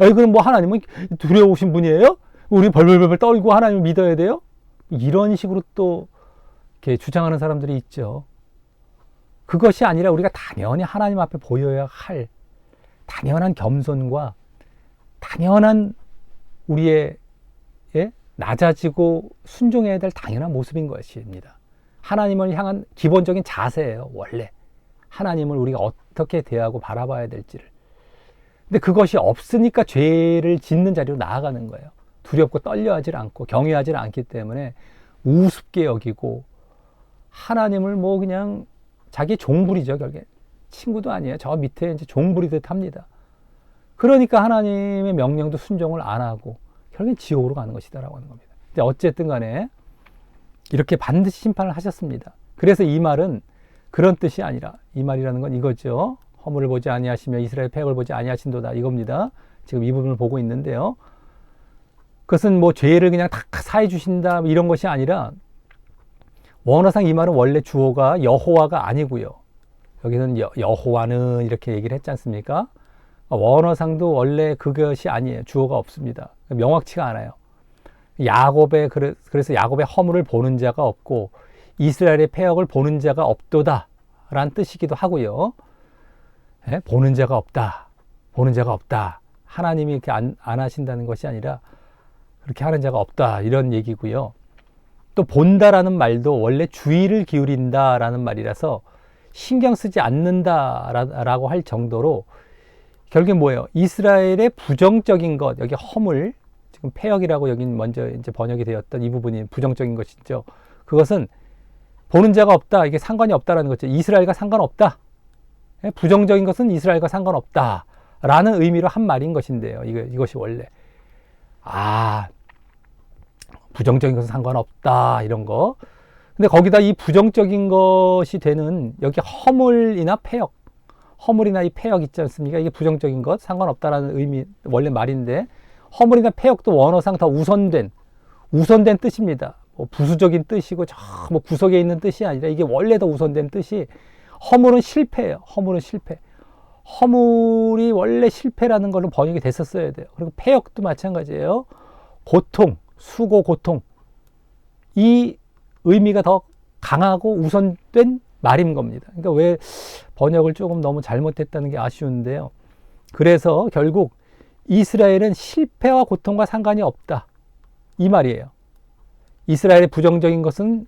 에이, 그럼 뭐 하나님은 두려우신 분이에요? 우리 벌벌벌 떨고 하나님을 믿어야 돼요? 이런 식으로 또 이렇게 주장하는 사람들이 있죠. 그것이 아니라 우리가 당연히 하나님 앞에 보여야 할 당연한 겸손과 당연한 우리의 낮아지고 순종해야 될 당연한 모습인 것입니다. 하나님을 향한 기본적인 자세예요. 원래 하나님을 우리가 어떻게 대하고 바라봐야 될지를. 근데 그것이 없으니까 죄를 짓는 자리로 나아가는 거예요. 두렵고 떨려하지 않고 경외하지 않기 때문에 우습게 여기고 하나님을 뭐 그냥 자기 종부리죠. 결국에 친구도 아니에요. 저 밑에 이제 종부리듯 합니다. 그러니까 하나님의 명령도 순종을 안 하고 결국엔 지옥으로 가는 것이다라고 하는 겁니다. 근데 어쨌든 간에 이렇게 반드시 심판을 하셨습니다. 그래서 이 말은 그런 뜻이 아니라 이 말이라는 건 이거죠. 허물을 보지 아니하시며 이스라엘 패역을 보지 아니하신도다 이겁니다. 지금 이 부분을 보고 있는데요. 그것은 뭐 죄를 그냥 다 사해 주신다 이런 것이 아니라 원어상 이 말은 원래 주어가 여호와가 아니고요. 여기는 여호와는 이렇게 얘기를 했지 않습니까? 원어상도 원래 그것이 아니에요. 주어가 없습니다. 명확치가 않아요. 야곱의 그래서 야곱의 허물을 보는 자가 없고 이스라엘의 패역을 보는 자가 없도다 라는 뜻이기도 하고요. 예? 보는 자가 없다. 보는 자가 없다. 하나님이 이렇게 안 하신다는 것이 아니라 그렇게 하는 자가 없다 이런 얘기고요. 또 본다라는 말도 원래 주의를 기울인다라는 말이라서 신경 쓰지 않는다라고 할 정도로 결국에 뭐예요? 이스라엘의 부정적인 것, 여기 허물, 지금 패역이라고 여기 먼저 이제 번역이 되었던 이 부분이 부정적인 것이죠. 그것은 보는 자가 없다, 이게 상관이 없다라는 거죠. 이스라엘과 상관없다. 부정적인 것은 이스라엘과 상관없다라는 의미로 한 말인 것인데요. 이것이 원래 부정적인 것은 상관없다 이런 거. 근데 거기다 이 부정적인 것이 되는 여기 허물이나 패역, 허물이나 이 패역 있지 않습니까? 이게 부정적인 것, 상관없다라는 의미, 원래 말인데, 허물이나 패역도 원어상 더 우선된 뜻입니다. 뭐 부수적인 뜻이고, 뭐 구석에 있는 뜻이 아니라, 이게 원래 더 우선된 뜻이, 허물은 실패예요. 허물은 실패. 허물이 원래 실패라는 걸로 번역이 됐었어야 돼요. 그리고 패역도 마찬가지예요. 고통, 수고, 고통. 이 의미가 더 강하고 우선된 말인 겁니다. 그러니까 왜 번역을 조금 너무 잘못했다는 게 아쉬운데요. 그래서 결국 이스라엘은 실패와 고통과 상관이 없다. 이 말이에요. 이스라엘의 부정적인 것은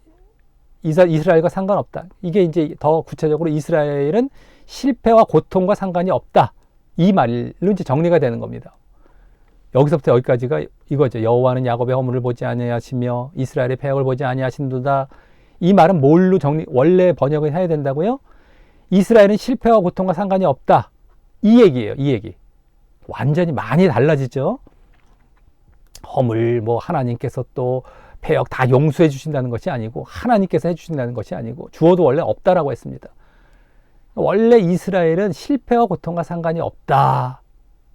이스라엘과 상관없다. 이게 이제 더 구체적으로 이스라엘은 실패와 고통과 상관이 없다. 이 말로 이제 정리가 되는 겁니다. 여기서부터 여기까지가 이거죠. 여호와는 야곱의 허물을 보지 아니하시며 이스라엘의 패역을 보지 아니하신도다. 이 말은 뭘로 원래 번역을 해야 된다고요? 이스라엘은 실패와 고통과 상관이 없다. 이 얘기예요. 이 얘기. 완전히 많이 달라지죠. 허물, 뭐 하나님께서 또 패역 다 용서해 주신다는 것이 아니고 하나님께서 해주신다는 것이 아니고 주어도 원래 없다라고 했습니다. 원래 이스라엘은 실패와 고통과 상관이 없다.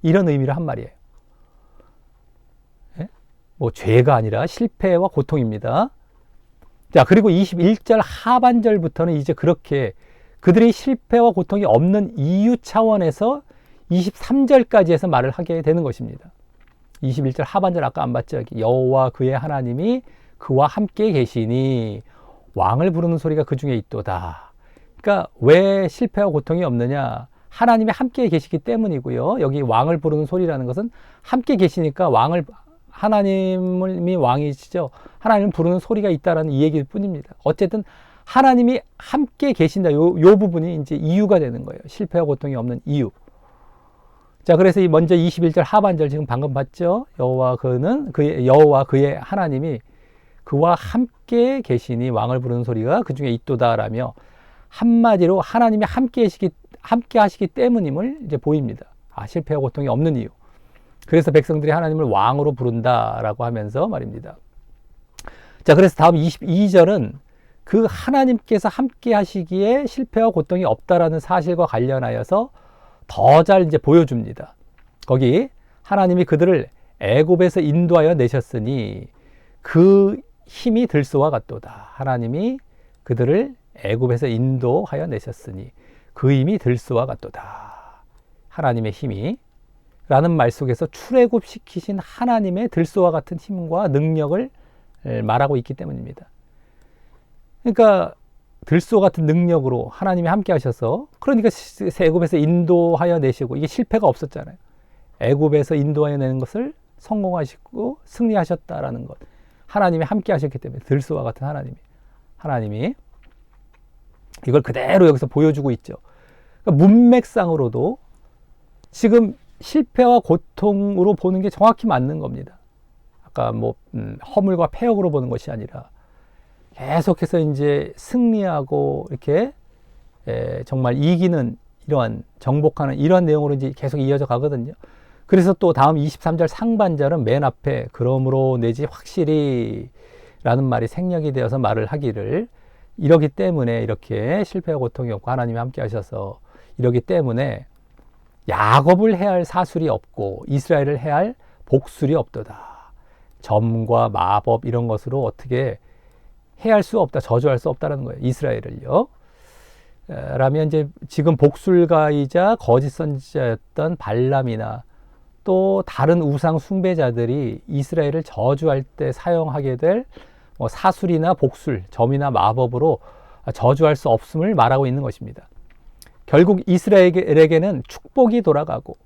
이런 의미로 한 말이에요. 예? 뭐 죄가 아니라 실패와 고통입니다. 자, 그리고 21절 하반절부터는 이제 그렇게 그들의 실패와 고통이 없는 이유 차원에서 23절까지 해서 말을 하게 되는 것입니다. 21절 하반절 아까 안 봤죠? 여호와 그의 하나님이 그와 함께 계시니 왕을 부르는 소리가 그 중에 있도다. 그러니까 왜 실패와 고통이 없느냐? 하나님이 함께 계시기 때문이고요. 여기 왕을 부르는 소리라는 것은 함께 계시니까 하나님이 왕이시죠. 하나님을 부르는 소리가 있다라는 이 얘기일 뿐입니다. 어쨌든 하나님이 함께 계신다. 요 부분이 이제 이유가 되는 거예요. 실패와 고통이 없는 이유. 자, 그래서 먼저 21절 하반절 지금 방금 봤죠? 여호와 그의 하나님이 그와 함께 계시니 왕을 부르는 소리가 그 중에 있도다라며 한마디로 하나님이 함께 하시기 때문임을 이제 보입니다. 실패와 고통이 없는 이유. 그래서 백성들이 하나님을 왕으로 부른다라고 하면서 말입니다. 자, 그래서 다음 22절은 그 하나님께서 함께 하시기에 실패와 고통이 없다라는 사실과 관련하여서 더 잘 이제 보여줍니다. 거기 하나님이 그들을 애굽에서 인도하여 내셨으니 그 힘이 들소와 같도다. 하나님이 그들을 애굽에서 인도하여 내셨으니 그 힘이 들소와 같도다. 하나님의 힘이 라는 말 속에서 출애굽시키신 하나님의 들소와 같은 힘과 능력을 말하고 있기 때문입니다. 그러니까 들소 같은 능력으로 하나님이 함께 하셔서, 그러니까 애굽에서 인도하여 내시고, 이게 실패가 없었잖아요. 애굽에서 인도하여 내는 것을 성공하시고 승리하셨다라는 것. 하나님이 함께 하셨기 때문에 들소와 같은 하나님이 이걸 그대로 여기서 보여주고 있죠. 그러니까 문맥상으로도 지금 실패와 고통으로 보는 게 정확히 맞는 겁니다. 아까 뭐 허물과 폐역으로 보는 것이 아니라 계속해서 이제 승리하고 이렇게 정말 이기는, 이러한 정복하는 이러한 내용으로 이제 계속 이어져 가거든요. 그래서 또 다음 23절 상반절은 맨 앞에 그러므로 내지 확실히 라는 말이 생략이 되어서 말을 하기를, 이러기 때문에 이렇게 실패와 고통이 없고 하나님이 함께 하셔서 이러기 때문에 야곱을 해할 사술이 없고 이스라엘을 해할 복술이 없도다. 점과 마법 이런 것으로 어떻게 해할 수 없다, 저주할 수 없다라는 거예요. 이스라엘을요. 라면 이제 지금 복술가이자 거짓 선지자였던 발람이나 또 다른 우상 숭배자들이 이스라엘을 저주할 때 사용하게 될 사술이나 복술, 점이나 마법으로 저주할 수 없음을 말하고 있는 것입니다. 결국 이스라엘에게는 축복이 돌아가고,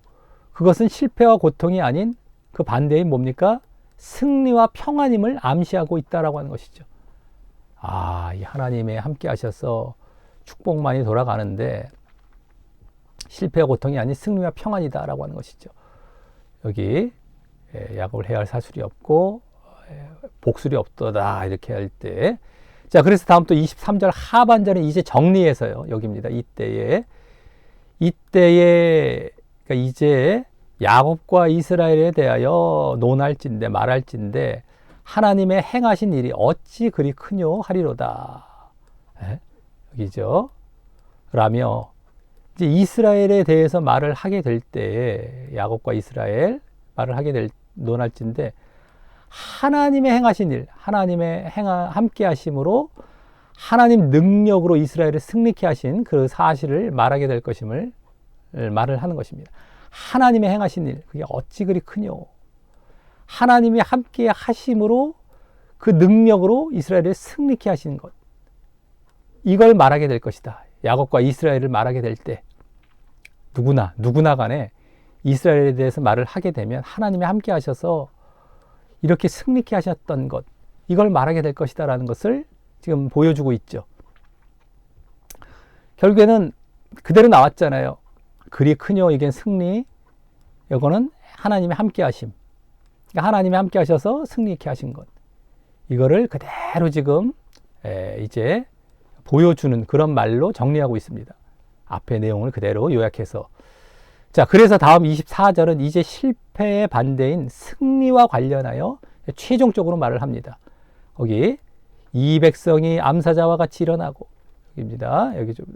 그것은 실패와 고통이 아닌 그 반대인 뭡니까? 승리와 평안임을 암시하고 있다라고 하는 것이죠. 이 하나님의 함께 하셔서 축복만이 돌아가는데 실패와 고통이 아닌 승리와 평안이다라고 하는 것이죠. 여기 야곱을 해야 할 사술이 없고 복술이 없도다 이렇게 할 때, 자 그래서 다음 또 23절 하반절은 이제 정리해서요. 여기입니다. 이때에 그러니까 이제 야곱과 이스라엘에 대하여 논할진대 말할진대 하나님의 행하신 일이 어찌 그리 크뇨 하리로다. 여기죠. 라며 이제 이스라엘에 대해서 말을 하게 될 때에 야곱과 이스라엘 말을 하게 될 논할진대 하나님의 행하신 일, 하나님의 함께 하심으로 하나님 능력으로 이스라엘을 승리케 하신 그 사실을 말하게 될 것임을 말을 하는 것입니다. 하나님의 행하신 일, 그게 어찌 그리 크뇨. 하나님이 함께 하심으로 그 능력으로 이스라엘을 승리케 하시는 것, 이걸 말하게 될 것이다. 야곱과 이스라엘을 말하게 될 때 누구나 간에 이스라엘에 대해서 말을 하게 되면 하나님이 함께 하셔서 이렇게 승리케 하셨던 것, 이걸 말하게 될 것이다 라는 것을 지금 보여주고 있죠. 결국에는 그대로 나왔잖아요. 그리 크뇨, 이게 승리, 이거는 하나님의 함께 하심, 하나님이 함께 하셔서 승리케 하신 것, 이거를 그대로 지금 이제 보여주는 그런 말로 정리하고 있습니다. 앞의 내용을 그대로 요약해서. 자, 그래서 다음 24절은 이제 실패의 반대인 승리와 관련하여 최종적으로 말을 합니다. 거기 이 백성이 암사자와 같이 일어나고, 여기입니다. 여기 좀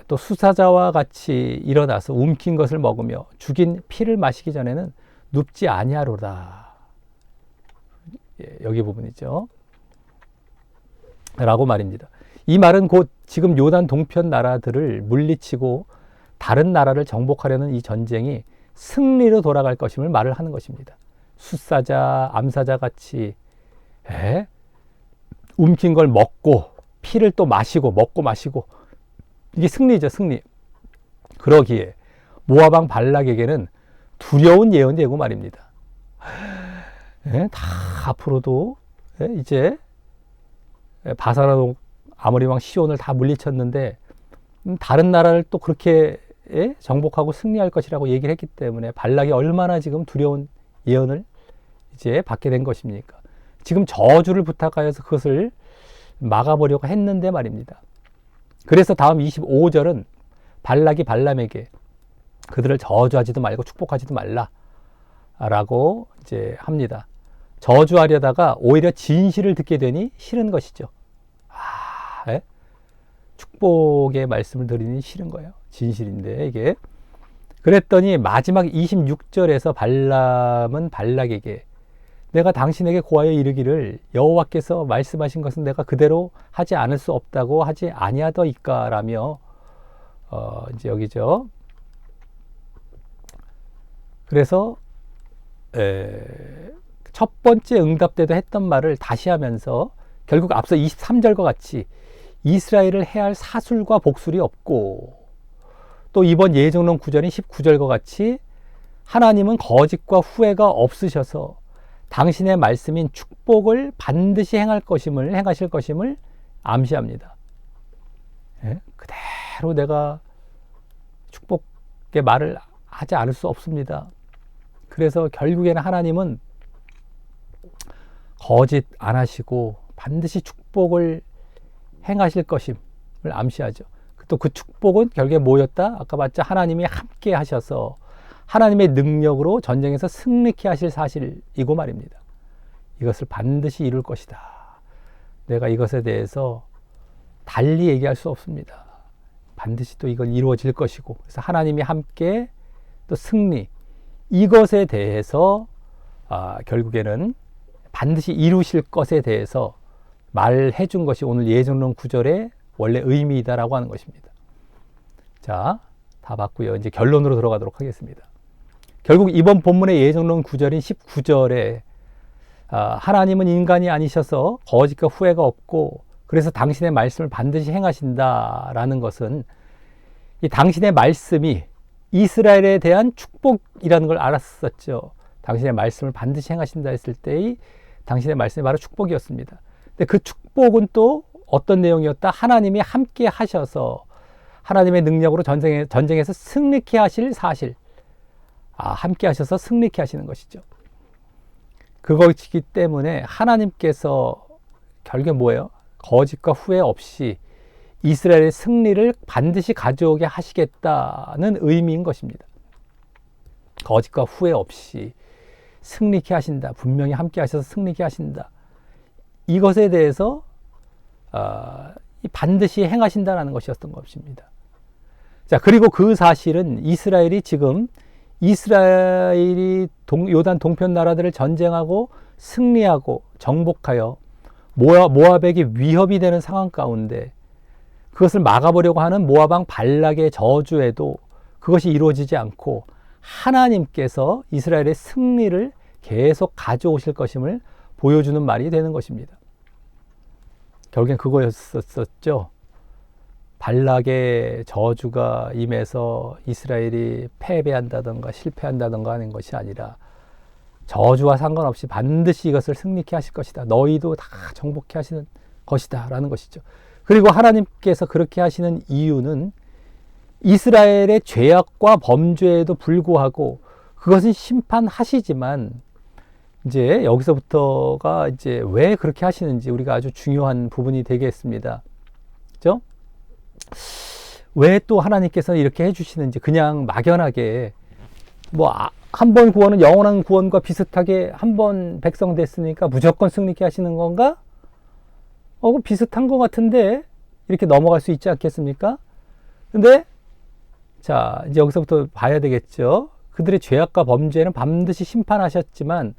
또 수사자와 같이 일어나서 움킨 것을 먹으며 죽인 피를 마시기 전에는 눕지 아니하로다. 여기 부분이죠. 라고 말입니다. 이 말은 곧 지금 요단 동편 나라들을 물리치고 다른 나라를 정복하려는 이 전쟁이 승리로 돌아갈 것임을 말을 하는 것입니다. 숫사자, 암사자 같이 움킨 걸 먹고 피를 또 마시고 먹고 마시고, 이게 승리죠, 승리. 그러기에 모압 왕 발락에게는 두려운 예언되고 말입니다. 다 앞으로도 이제 바사라도 아모리 왕 시온을 다 물리쳤는데 다른 나라를 또 그렇게 정복하고 승리할 것이라고 얘기를 했기 때문에 발락이 얼마나 지금 두려운 예언을 이제 받게 된 것입니까? 지금 저주를 부탁하여서 그것을 막아보려고 했는데 말입니다. 그래서 다음 25절은 발락이 발람에게 그들을 저주하지도 말고 축복하지도 말라라고 이제 합니다. 저주하려다가 오히려 진실을 듣게 되니 싫은 것이죠. 예? 축복의 말씀을 드리니 싫은 거예요. 진실인데 이게. 그랬더니 마지막 26절에서 발람은 발락에게 내가 당신에게 고하여 이르기를 여호와께서 말씀하신 것은 내가 그대로 하지 않을 수 없다고 하지 아니하더이까라며 이제 여기죠. 그래서 첫 번째 응답 때도 했던 말을 다시 하면서 결국 앞서 23절과 같이 이스라엘을 해할 사술과 복술이 없고 또 이번 예정론 구절인 19절과 같이 하나님은 거짓과 후회가 없으셔서 당신의 말씀인 축복을 반드시 행하실 것임을 암시합니다. 예? 그대로 내가 축복의 말을 하지 않을 수 없습니다. 그래서 결국에는 하나님은 거짓 안 하시고 반드시 축복을 행하실 것임을 암시하죠. 또 그 축복은 결국에 뭐였다? 아까 봤죠? 하나님이 함께 하셔서 하나님의 능력으로 전쟁에서 승리케 하실 사실이고 말입니다. 이것을 반드시 이룰 것이다. 내가 이것에 대해서 달리 얘기할 수 없습니다. 반드시 또 이건 이루어질 것이고, 그래서 하나님이 함께 또 승리, 이것에 대해서 결국에는 반드시 이루실 것에 대해서 말해 준 것이 오늘 예정론 9절의 원래 의미이다라고 하는 것입니다. 자, 다 봤고요. 이제 결론으로 들어가도록 하겠습니다. 결국 이번 본문의 예정론 9절인 19절에 하나님은 인간이 아니셔서 거짓과 후회가 없고 그래서 당신의 말씀을 반드시 행하신다라는 것은 이 당신의 말씀이 이스라엘에 대한 축복이라는 걸 알았었죠. 당신의 말씀을 반드시 행하신다 했을 때의 당신의 말씀이 바로 축복이었습니다. 근데 그 축복은 또 어떤 내용이었다? 하나님이 함께 하셔서 하나님의 능력으로 전쟁에서 승리케 하실 사실. 함께 하셔서 승리케 하시는 것이죠. 그것이기 때문에 하나님께서 결국에 뭐예요? 거짓과 후회 없이 이스라엘의 승리를 반드시 가져오게 하시겠다는 의미인 것입니다. 거짓과 후회 없이 승리케 하신다. 분명히 함께 하셔서 승리케 하신다. 이것에 대해서 반드시 행하신다라는 것이었던 것입니다. 자, 그리고 그 사실은 이스라엘이 지금 요단 동편 나라들을 전쟁하고 승리하고 정복하여 모압에게 위협이 되는 상황 가운데 그것을 막아보려고 하는 모압 왕 발락의 저주에도 그것이 이루어지지 않고 하나님께서 이스라엘의 승리를 계속 가져오실 것임을 보여주는 말이 되는 것입니다. 결국엔 그거였었죠. 발락의 저주가 임해서 이스라엘이 패배한다든가 실패한다든가 하는 것이 아니라 저주와 상관없이 반드시 이것을 승리케 하실 것이다. 너희도 다 정복케 하시는 것이다 라는 것이죠. 그리고 하나님께서 그렇게 하시는 이유는 이스라엘의 죄악과 범죄에도 불구하고 그것은 심판하시지만 이제 여기서부터가 이제 왜 그렇게 하시는지 우리가 아주 중요한 부분이 되겠습니다. 그렇죠? 왜 또 하나님께서 이렇게 해주시는지 그냥 막연하게 한 번 구원은 영원한 구원과 비슷하게 한 번 백성 됐으니까 무조건 승리케 하시는 건가? 비슷한 것 같은데 이렇게 넘어갈 수 있지 않겠습니까? 근데 자 이제 여기서부터 봐야 되겠죠. 그들의 죄악과 범죄는 반드시 심판하셨지만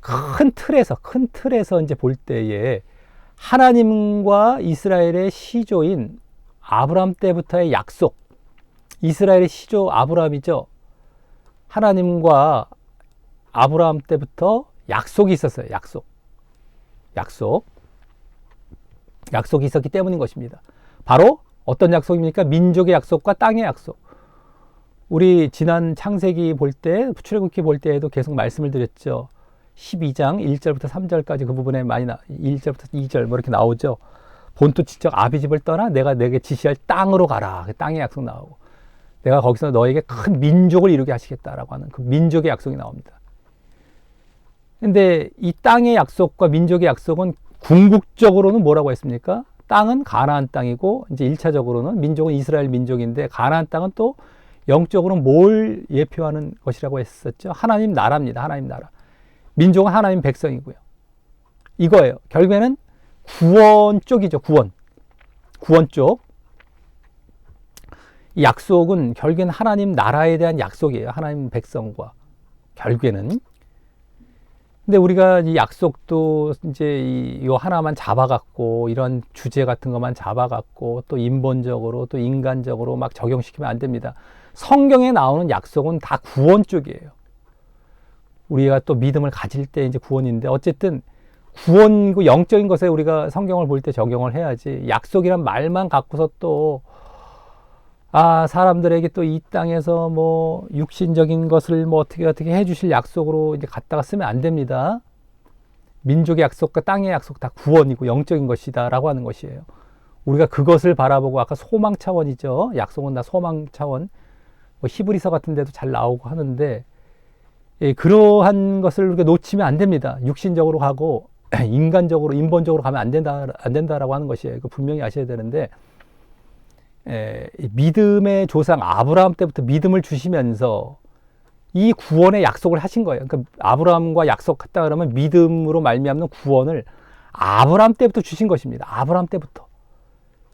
큰 틀에서 이제 볼 때에 하나님과 이스라엘의 시조인 아브라함 때부터의 약속, 이스라엘의 시조 아브라함이죠. 하나님과 아브라함 때부터 약속이 있었어요. 약속이 있었기 때문인 것입니다. 바로 어떤 약속입니까? 민족의 약속과 땅의 약속. 우리 지난 창세기 볼 때, 출애굽기 볼 때에도 계속 말씀을 드렸죠. 12장 1절부터 3절까지 그 부분에 많이 1절부터 2절 뭐 이렇게 나오죠. 본토 지적 아비집을 떠나 내가 내게 지시할 땅으로 가라. 그 땅의 약속 나오고 내가 거기서 너에게 큰 민족을 이루게 하시겠다라고 하는 그 민족의 약속이 나옵니다. 근데 이 땅의 약속과 민족의 약속은 궁극적으로는 뭐라고 했습니까? 땅은 가나안 땅이고 이제 1차적으로는 민족은 이스라엘 민족인데 가나안 땅은 또 영적으로는 뭘 예표하는 것이라고 했었죠? 하나님 나라입니다. 하나님 나라. 민족은 하나님 백성이고요. 이거예요. 결국에는 구원 쪽이죠. 구원. 구원 쪽. 이 약속은 결국엔 하나님 나라에 대한 약속이에요. 하나님 백성과. 결국에는. 근데 우리가 이 약속도 이제 요 하나만 잡아갖고 이런 주제 같은 것만 잡아갖고 또 인본적으로 또 인간적으로 막 적용시키면 안 됩니다. 성경에 나오는 약속은 다 구원 쪽이에요. 우리가 또 믿음을 가질 때 이제 구원인데 어쨌든 구원이고 영적인 것에 우리가 성경을 볼 때 적용을 해야지 약속이란 말만 갖고서 또 사람들에게 또 이 땅에서 뭐 육신적인 것을 뭐 어떻게 해주실 약속으로 이제 갖다가 쓰면 안 됩니다. 민족의 약속과 땅의 약속 다 구원이고 영적인 것이다라고 하는 것이에요. 우리가 그것을 바라보고 아까 소망 차원이죠. 약속은 다 소망 차원. 뭐 히브리서 같은 데도 잘 나오고 하는데 그러한 것을 우리가 놓치면 안 됩니다. 육신적으로 가고 인간적으로 인본적으로 가면 안 된다라고 하는 것이에요. 이거 분명히 아셔야 되는데 믿음의 조상 아브라함 때부터 믿음을 주시면서 이 구원의 약속을 하신 거예요. 그러니까 아브라함과 약속했다 그러면 믿음으로 말미암는 구원을 아브라함 때부터 주신 것입니다. 아브라함 때부터.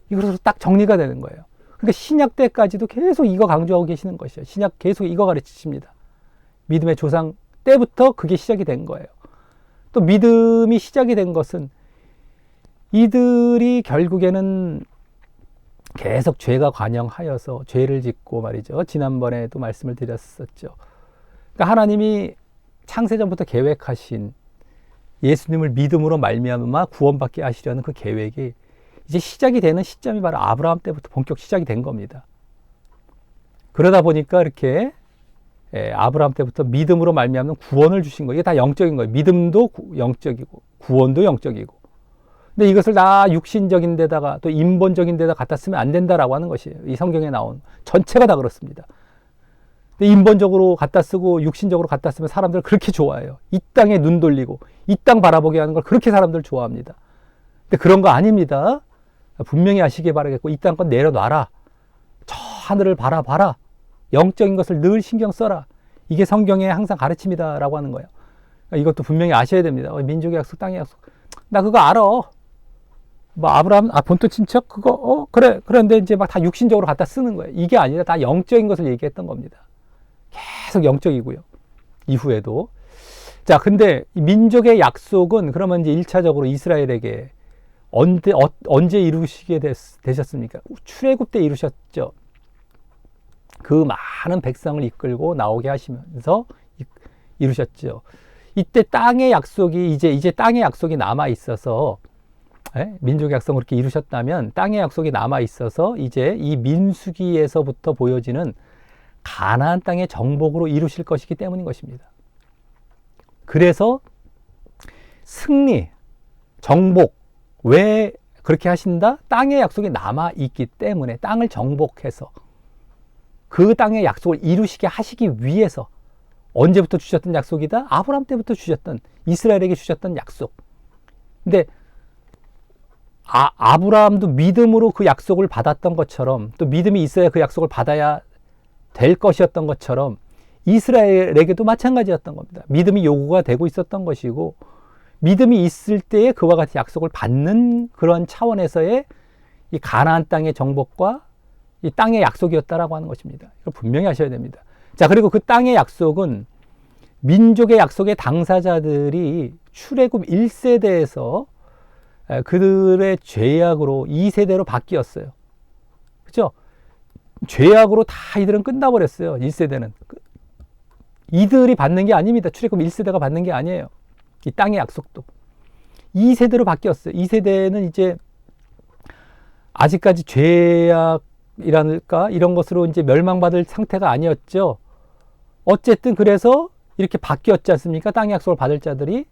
이것으로 딱 정리가 되는 거예요. 그러니까 신약 때까지도 계속 이거 강조하고 계시는 것이에요. 신약 계속 이거 가르치십니다. 믿음의 조상 때부터 그게 시작이 된 거예요. 또 믿음이 시작이 된 것은 이들이 결국에는 계속 죄가 관영하여서 죄를 짓고 말이죠. 지난번에도 말씀을 드렸었죠. 그러니까 하나님이 창세전부터 계획하신 예수님을 믿음으로 말미암아 구원받게 하시려는 그 계획이 이제 시작이 되는 시점이 바로 아브라함 때부터 본격 시작이 된 겁니다. 그러다 보니까 이렇게 아브라함 때부터 믿음으로 말미암는 구원을 주신 거예요. 이게 다 영적인 거예요. 믿음도 영적이고 구원도 영적이고. 근데 이것을 다 육신적인 데다가 또 인본적인 데다 갖다 쓰면 안 된다라고 하는 것이에요. 이 성경에 나온 전체가 다 그렇습니다. 근데 인본적으로 갖다 쓰고 육신적으로 갖다 쓰면 사람들 그렇게 좋아해요. 이 땅에 눈 돌리고 이 땅 바라보게 하는 걸 그렇게 사람들 좋아합니다. 근데 그런 거 아닙니다. 분명히 아시길 바라겠고 이 땅 건 내려놔라. 저 하늘을 바라봐라. 영적인 것을 늘 신경 써라. 이게 성경의 항상 가르침이다라고 하는 거예요. 그러니까 이것도 분명히 아셔야 됩니다. 민족의 약속, 땅의 약속. 나 그거 알아. 뭐 아브라함, 본토 친척 그거 그래. 그런데 이제 막 다 육신적으로 갖다 쓰는 거예요. 이게 아니라 다 영적인 것을 얘기했던 겁니다. 계속 영적이고요. 이후에도. 자, 근데 민족의 약속은 그러면 이제 1차적으로 이스라엘에게 언제 이루시게 되셨습니까? 출애굽 때 이루셨죠. 그 많은 백성을 이끌고 나오게 하시면서 이루셨죠. 이때 땅의 약속이 이제 땅의 약속이 남아 있어서 민족의 약속을 그렇게 이루셨다면 땅의 약속이 남아 있어서 이제 이 민수기에서부터 보여지는 가나안 땅의 정복으로 이루실 것이기 때문인 것입니다. 그래서 승리, 정복, 왜 그렇게 하신다? 땅의 약속이 남아 있기 때문에 땅을 정복해서 그 땅의 약속을 이루시게 하시기 위해서 언제부터 주셨던 약속이다? 아브라함 때부터 주셨던 이스라엘에게 주셨던 약속. 근데 아브라함도 믿음으로 그 약속을 받았던 것처럼 또 믿음이 있어야 그 약속을 받아야 될 것이었던 것처럼 이스라엘에게도 마찬가지였던 겁니다. 믿음이 요구가 되고 있었던 것이고 믿음이 있을 때에 그와 같은 약속을 받는 그런 차원에서의 이 가나안 땅의 정복과 이 땅의 약속이었다라고 하는 것입니다. 이걸 분명히 하셔야 됩니다. 자, 그리고 그 땅의 약속은 민족의 약속의 당사자들이 출애굽 1세대에서 그들의 죄악으로 2세대로 바뀌었어요. 그렇죠? 죄악으로 다 이들은 끝나버렸어요. 1세대는. 이들이 받는 게 아닙니다. 출애굽 1세대가 받는 게 아니에요. 이 땅의 약속도. 2세대로 바뀌었어요. 2세대는 이제 아직까지 죄악이랄까 이런 것으로 이제 멸망받을 상태가 아니었죠. 어쨌든 그래서 이렇게 바뀌었지 않습니까? 땅의 약속을 받을 자들이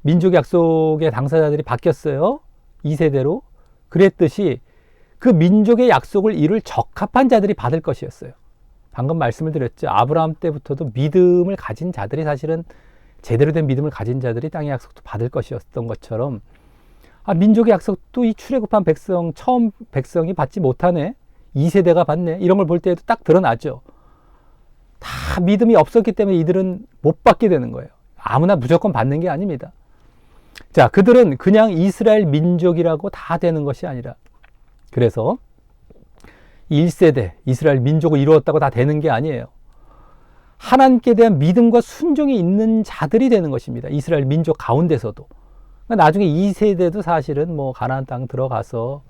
민족 약속의 당사자들이 바뀌었어요. 2세대로. 그랬듯이 그 민족의 약속을 이룰 적합한 자들이 받을 것이었어요. 방금 말씀을 드렸죠. 아브라함 때부터도 믿음을 가진 자들이 사실은 제대로 된 믿음을 가진 자들이 땅의 약속도 받을 것이었던 것처럼 민족의 약속도 이 출애굽한 백성, 처음 백성이 받지 못하네. 2세대가 받네. 이런 걸 볼 때에도 딱 드러나죠. 다 믿음이 없었기 때문에 이들은 못 받게 되는 거예요. 아무나 무조건 받는 게 아닙니다. 자, 그들은 그냥 이스라엘 민족이라고 다 되는 것이 아니라 그래서 1세대 이스라엘 민족을 이루었다고 다 되는 게 아니에요. 하나님께 대한 믿음과 순종이 있는 자들이 되는 것입니다. 이스라엘 민족 가운데서도. 그러니까 나중에 2세대도 사실은 뭐 가나안 땅 들어가서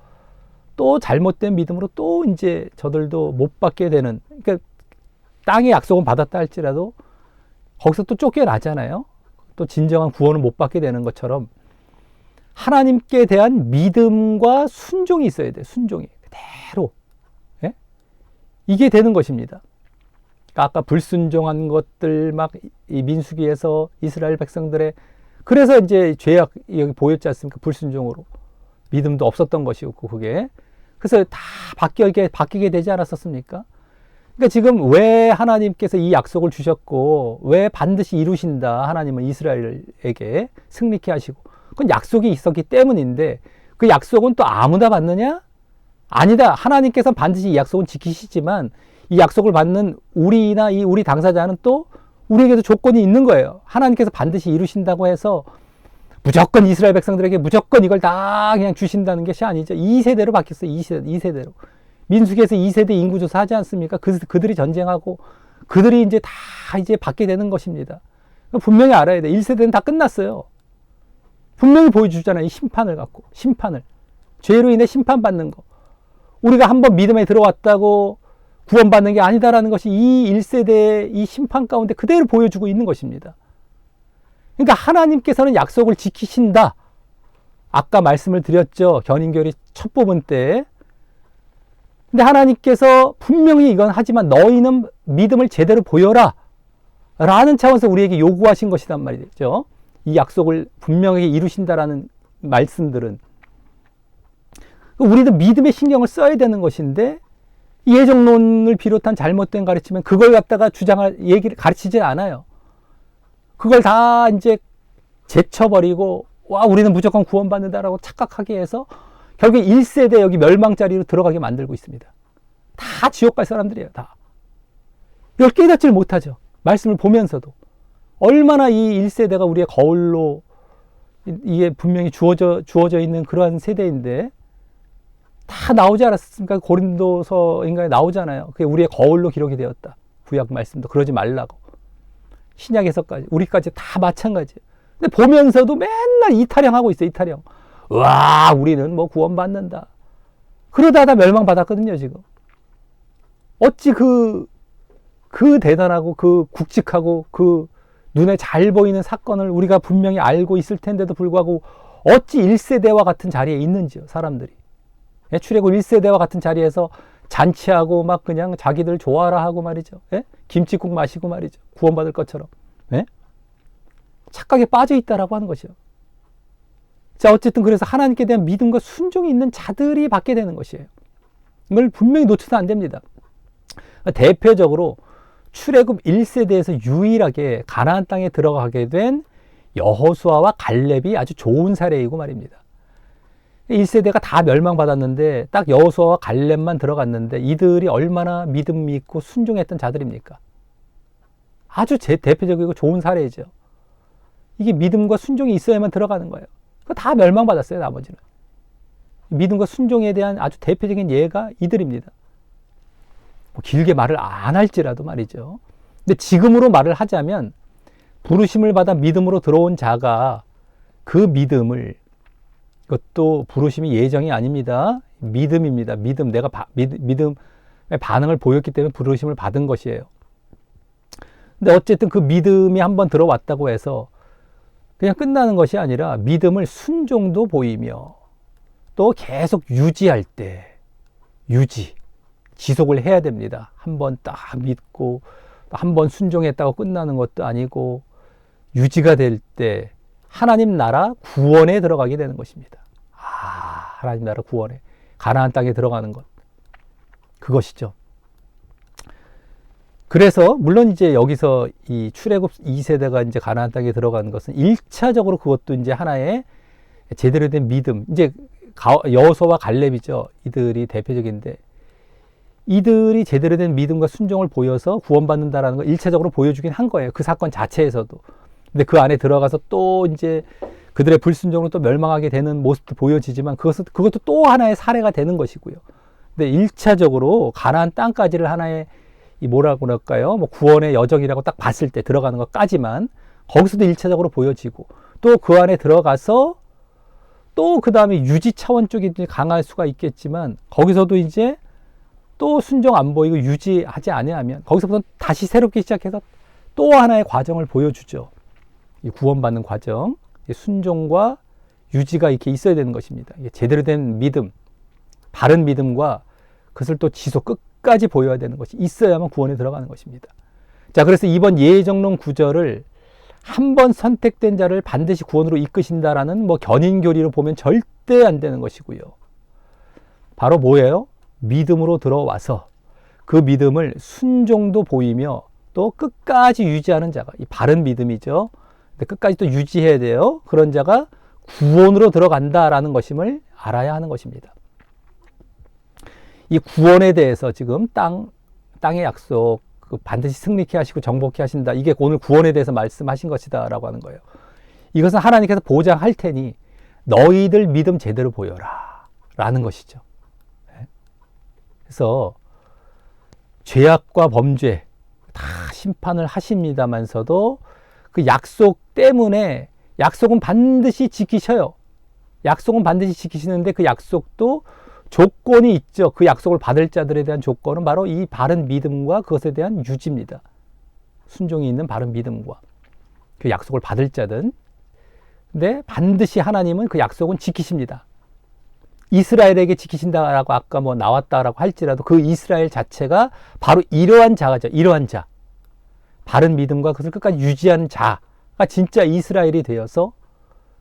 또 잘못된 믿음으로 또 이제 저들도 못 받게 되는, 그러니까 땅의 약속은 받았다 할지라도 거기서 또 쫓겨나잖아요. 또 진정한 구원을 못 받게 되는 것처럼 하나님께 대한 믿음과 순종이 있어야 돼요. 순종이 그대로. 예? 이게 되는 것입니다. 아까 불순종한 것들 막 이 민수기에서 이스라엘 백성들의, 그래서 이제 죄악 여기 보였지 않습니까? 불순종으로 믿음도 없었던 것이었고, 그게 그래서 다 바뀌게 되지 않았었습니까? 그러니까 지금 왜 하나님께서 이 약속을 주셨고 왜 반드시 이루신다, 하나님은 이스라엘에게 승리케 하시고, 그건 약속이 있었기 때문인데, 그 약속은 또 아무나 받느냐? 아니다. 하나님께서 반드시 이 약속은 지키시지만 이 약속을 받는 우리나 우리 당사자는 또 우리에게도 조건이 있는 거예요. 하나님께서 반드시 이루신다고 해서 무조건 이스라엘 백성들에게 무조건 이걸 다 그냥 주신다는 것이 아니죠. 2세대로 바뀌었어요. 2세대로. 민수기에서 2세대 인구조사 하지 않습니까? 그들이 전쟁하고 그들이 이제 다 이제 받게 되는 것입니다. 분명히 알아야 돼. 1세대는 다 끝났어요. 분명히 보여주잖아요. 이 심판을 갖고. 심판을. 죄로 인해 심판받는 거. 우리가 한번 믿음에 들어왔다고 구원받는 게 아니다라는 것이 이 1세대의 이 심판 가운데 그대로 보여주고 있는 것입니다. 그러니까 하나님께서는 약속을 지키신다. 아까 말씀을 드렸죠. 견인교리 첫 부분 때. 근데 하나님께서 분명히 이건 하지만 너희는 믿음을 제대로 보여라 라는 차원에서 우리에게 요구하신 것이란 말이죠. 이 약속을 분명하게 이루신다라는 말씀들은 우리도 믿음의 신경을 써야 되는 것인데, 예정론을 비롯한 잘못된 가르치면 그걸 갖다가 얘기를 가르치지 않아요. 그걸 다 이제 제쳐버리고, 와, 우리는 무조건 구원받는다라고 착각하게 해서 결국 1세대 여기 멸망자리로 들어가게 만들고 있습니다. 다 지옥 갈 사람들이에요, 다. 이걸 깨닫지를 못하죠. 말씀을 보면서도. 얼마나 이 1세대가 우리의 거울로 이게 분명히 주어져 있는 그러한 세대인데, 다 나오지 않았습니까? 고린도서인가에 나오잖아요. 그게 우리의 거울로 기록이 되었다. 구약 말씀도 그러지 말라고. 신약에서까지, 우리까지 다 마찬가지예요. 근데 보면서도 맨날 이타령하고 있어요. 이타령. 와, 우리는 뭐 구원받는다. 그러다 다 멸망받았거든요, 지금. 어찌 그 대단하고 그 굵직하고 그 눈에 잘 보이는 사건을 우리가 분명히 알고 있을 텐데도 불구하고 어찌 1세대와 같은 자리에 있는지요, 사람들이. 예? 출애굽 1세대와 같은 자리에서 잔치하고 막 그냥 자기들 좋아라 하고 말이죠. 예? 김치국 마시고 말이죠. 구원받을 것처럼. 예? 착각에 빠져 있다라고 하는 것이요. 자, 어쨌든 그래서 하나님께 대한 믿음과 순종이 있는 자들이 받게 되는 것이에요. 이걸 분명히 놓쳐도 안 됩니다. 대표적으로 출애굽 1세대에서 유일하게 가나안 땅에 들어가게 된 여호수아와 갈렙이 아주 좋은 사례이고 말입니다. 1세대가 다 멸망받았는데 딱 여호수아와 갈렙만 들어갔는데 이들이 얼마나 믿음이 있고 순종했던 자들입니까? 아주 대표적이고 좋은 사례죠. 이게 믿음과 순종이 있어야만 들어가는 거예요. 다 멸망받았어요, 나머지는. 믿음과 순종에 대한 아주 대표적인 예가 이들입니다. 뭐 길게 말을 안 할지라도 말이죠. 근데 지금으로 말을 하자면 부르심을 받아 믿음으로 들어온 자가 그 믿음을, 이것도 부르심이 예정이 아닙니다. 믿음입니다. 믿음. 내가 믿음의 반응을 보였기 때문에 부르심을 받은 것이에요. 근데 어쨌든 그 믿음이 한번 들어왔다고 해서 그냥 끝나는 것이 아니라 믿음을 순종도 보이며 또 계속 유지할 때 지속을 해야 됩니다. 한번 딱 믿고 한번 순종했다고 끝나는 것도 아니고 유지가 될 때 하나님 나라 구원에 들어가게 되는 것입니다. 하나님 나라 구원에, 가나안 땅에 들어가는 것, 그것이죠. 그래서 물론 이제 여기서 이 출애굽 2세대가 이제 가나안 땅에 들어가는 것은 1차적으로 그것도 이제 하나의 제대로 된 믿음, 이제 여호수아와 갈렙이죠. 이들이 대표적인데 이들이 제대로 된 믿음과 순종을 보여서 구원받는다라는 걸 1차적으로 보여주긴 한 거예요. 그 사건 자체에서도. 근데 그 안에 들어가서 또 이제 그들의 불순종으로 또 멸망하게 되는 모습도 보여지지만 그것도 또 하나의 사례가 되는 것이고요. 근데 1차적으로 가나안 땅까지를 하나의 이 뭐라고 할까요? 뭐 구원의 여정이라고 딱 봤을 때 들어가는 것까지만 거기서도 1차적으로 보여지고 또 그 안에 들어가서 또 그 다음에 유지 차원 쪽이 강할 수가 있겠지만 거기서도 이제 또 순종 안 보이고 유지하지 아니하면 거기서부터 다시 새롭게 시작해서 또 하나의 과정을 보여주죠. 이 구원받는 과정, 순종과 유지가 이렇게 있어야 되는 것입니다. 제대로 된 믿음, 바른 믿음과 그것을 또 지속 끝까지 보여야 되는 것이 있어야만 구원에 들어가는 것입니다. 자, 그래서 이번 예정론 구절을 한 번 선택된 자를 반드시 구원으로 이끄신다라는 뭐 견인교리로 보면 절대 안 되는 것이고요. 바로 뭐예요? 믿음으로 들어와서 그 믿음을 순종도 보이며 또 끝까지 유지하는 자가, 이 바른 믿음이죠. 근데 끝까지 또 유지해야 돼요. 그런 자가 구원으로 들어간다라는 것임을 알아야 하는 것입니다. 이 구원에 대해서 지금 땅의 약속, 반드시 승리케 하시고 정복케 하신다. 이게 오늘 구원에 대해서 말씀하신 것이다 라고 하는 거예요. 이것은 하나님께서 보장할 테니 너희들 믿음 제대로 보여라 라는 것이죠. 그래서 죄악과 범죄 다 심판을 하십니다만서도 그 약속 때문에 약속은 반드시 지키셔요. 약속은 반드시 지키시는데 그 약속도 조건이 있죠. 그 약속을 받을 자들에 대한 조건은 바로 이 바른 믿음과 그것에 대한 유지입니다. 순종이 있는 바른 믿음과 그 약속을 받을 자든. 근데 반드시 하나님은 그 약속은 지키십니다. 이스라엘에게 지키신다라고 아까 뭐 나왔다라고 할지라도 그 이스라엘 자체가 바로 이러한 자가죠. 이러한 자. 바른 믿음과 그것을 끝까지 유지하는 자가 진짜 이스라엘이 되어서